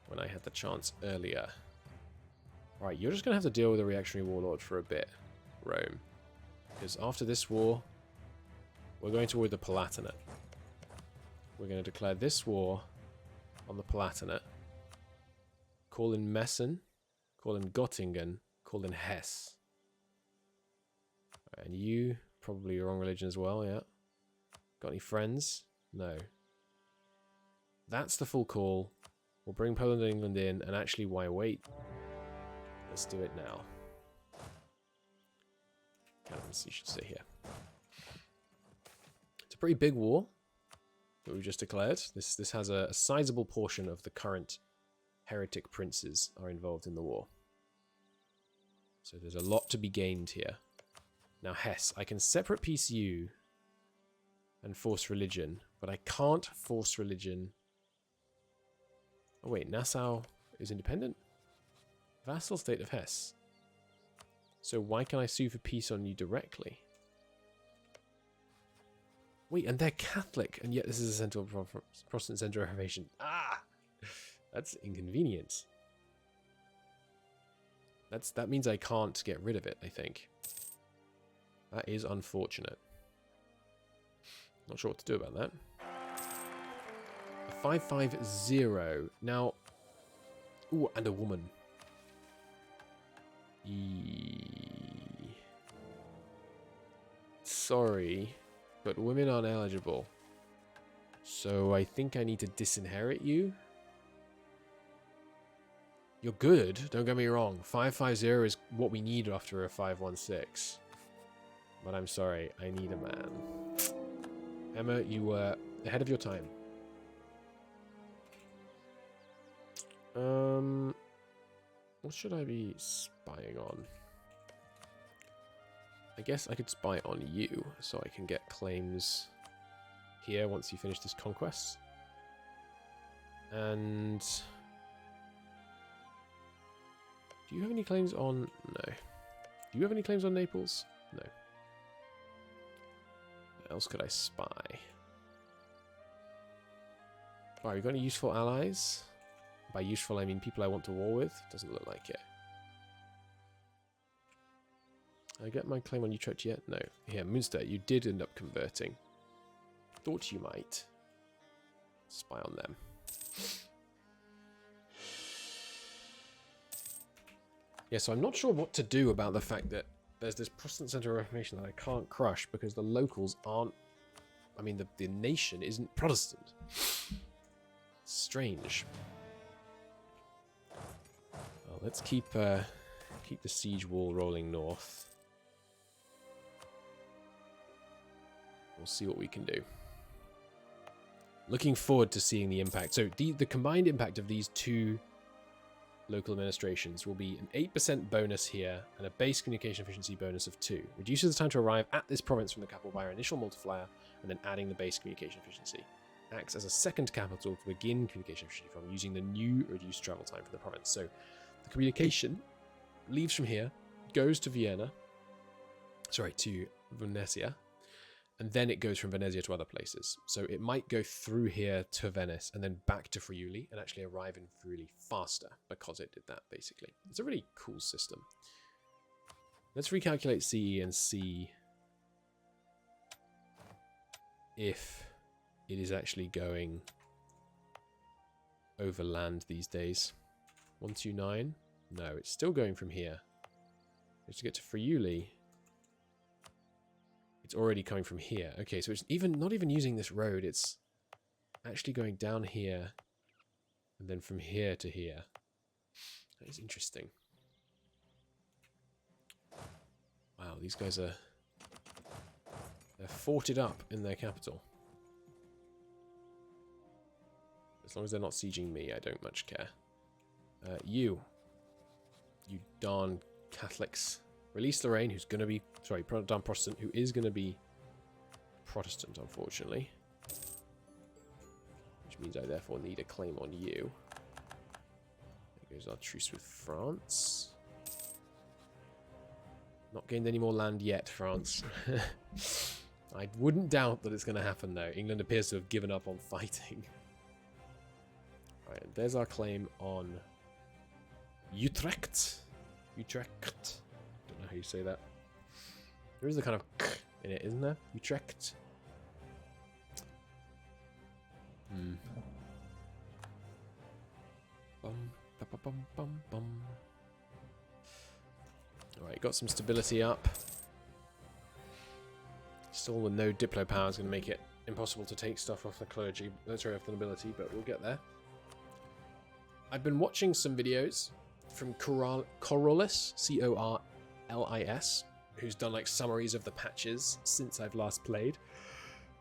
when I had the chance earlier. Right, you're just going to have to deal with a reactionary warlord for a bit, Rome. Because after this war, we're going to war with the Palatinate. We're going to declare this war on the Palatinate. Call in Messen, call in Göttingen, call in Hesse. And you, probably your wrong religion as well, yeah. Got any friends? No. That's the full call. We'll bring Poland and England in, and actually, why wait? Let's do it now. Cannons, you should stay here. It's a pretty big war that we've just declared. This has a sizable portion of the current heretic princes are involved in the war. So there's a lot to be gained here. Now Hesse, I can separate piece you and force religion, but I can't force religion. Oh wait, Nassau is independent? Vassal state of Hesse. So why can I sue for peace on you directly? Wait, and they're Catholic, and yet this is a central Protestant center of Reformation. Ah! That's inconvenient. That means I can't get rid of it, I think. That is unfortunate. Not sure what to do about that. A 550. Now... Ooh, and a woman. Sorry, but women aren't eligible. So I think I need to disinherit you. You're good, don't get me wrong. 550 is what we need after a 516. But I'm sorry, I need a man. Emma, you were ahead of your time. What should I be spying on? I guess I could spy on you, so I can get claims here once you finish this conquest. And... do you have any claims on... no. Do you have any claims on Naples? No. What else could I spy? Alright, we got any useful allies? By useful, I mean people I want to war with. Doesn't look like it. I get my claim on Utrecht yet? No. Here, Münster, you did end up converting. Thought you might. Spy on them. Yeah, so I'm not sure what to do about the fact that there's this Protestant Center of Reformation that I can't crush because the locals aren't... I mean, the nation isn't Protestant. Strange. Well, let's keep the siege wall rolling north. We'll see what we can do. Looking forward to seeing the impact. So the combined impact of these two local administrations will be an 8% bonus here and a base communication efficiency bonus of 2. Reduces the time to arrive at this province from the capital by our initial multiplier and then adding the base communication efficiency. Acts as a second capital to begin communication efficiency from using the new reduced travel time for the province. So the communication leaves from here, goes to Vienna, sorry, to Venetia, and then it goes from Venezia to other places. So it might go through here to Venice and then back to Friuli and actually arrive in Friuli faster because it did that, basically. It's a really cool system. Let's recalculate CE and see if it is actually going overland these days. 129? No, it's still going from here. Just to get to Friuli. It's already coming from here. Okay, so it's not even using this road. It's actually going down here and then from here to here. That is interesting. Wow, these guys are... they're forted up in their capital. As long as they're not sieging me, I don't much care. You darn Catholics. Release Lorraine, who's going to be... sorry, darn Protestant, who is going to be Protestant, unfortunately. Which means I therefore need a claim on you. There goes our truce with France. Not gained any more land yet, France. I wouldn't doubt that it's going to happen, though. England appears to have given up on fighting. Right, there's our claim on Utrecht. Utrecht. Don't know how you say that. There is a kind of k in it, isn't there? Utrecht. Alright, got some stability up. Still with no diplo power is going to make it impossible to take stuff off the clergy, sorry, off the nobility, but we'll get there. I've been watching some videos from Corollis, C-O-R-L-I-S, who's done like summaries of the patches since I've last played.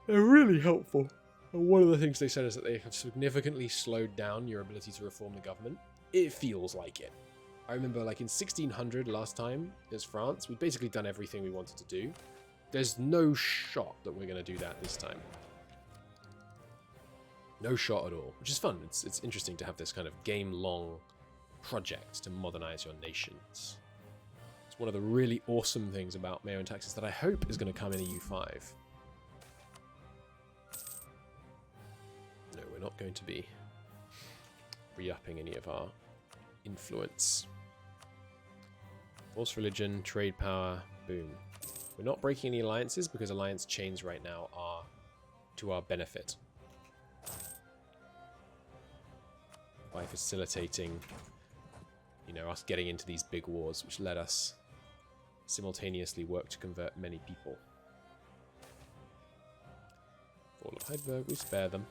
They're really helpful. And one of the things they said is that they have significantly slowed down your ability to reform the government. It feels like it. I remember like in 1600 last time, as France, we'd basically done everything we wanted to do. There's no shot that we're going to do that this time. No shot at all, which is fun. It's interesting to have this kind of game-long project to modernize your nations. It's one of the really awesome things about MEIOU and Taxes that I hope is going to come in EU5. No, we're not going to be re-upping any of our influence. False religion, trade power, boom. We're not breaking any alliances because alliance chains right now are to our benefit. By facilitating, you know, us getting into these big wars, which let us simultaneously work to convert many people. Fall of Heidelberg, we spare them.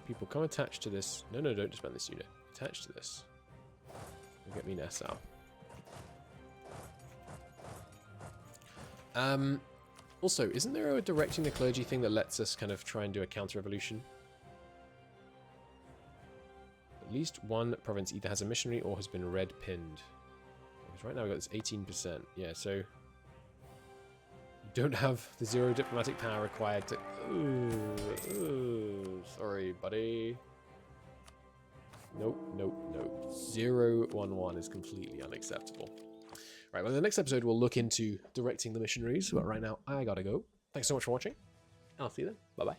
People come attached to this. No, don't disband this unit. Attach to this. You'll get me Nassau. Also, isn't there a directing the clergy thing that lets us kind of try and do a counter-revolution? At least one province either has a missionary or has been red-pinned. Because right now we've got this 18%. Yeah, so... you don't have the 0 diplomatic power required to... Ooh, sorry, buddy. Nope. 011 is completely unacceptable. Right, well, in the next episode, we'll look into directing the missionaries. But right now, I gotta go. Thanks so much for watching. I'll see you then. Bye-bye.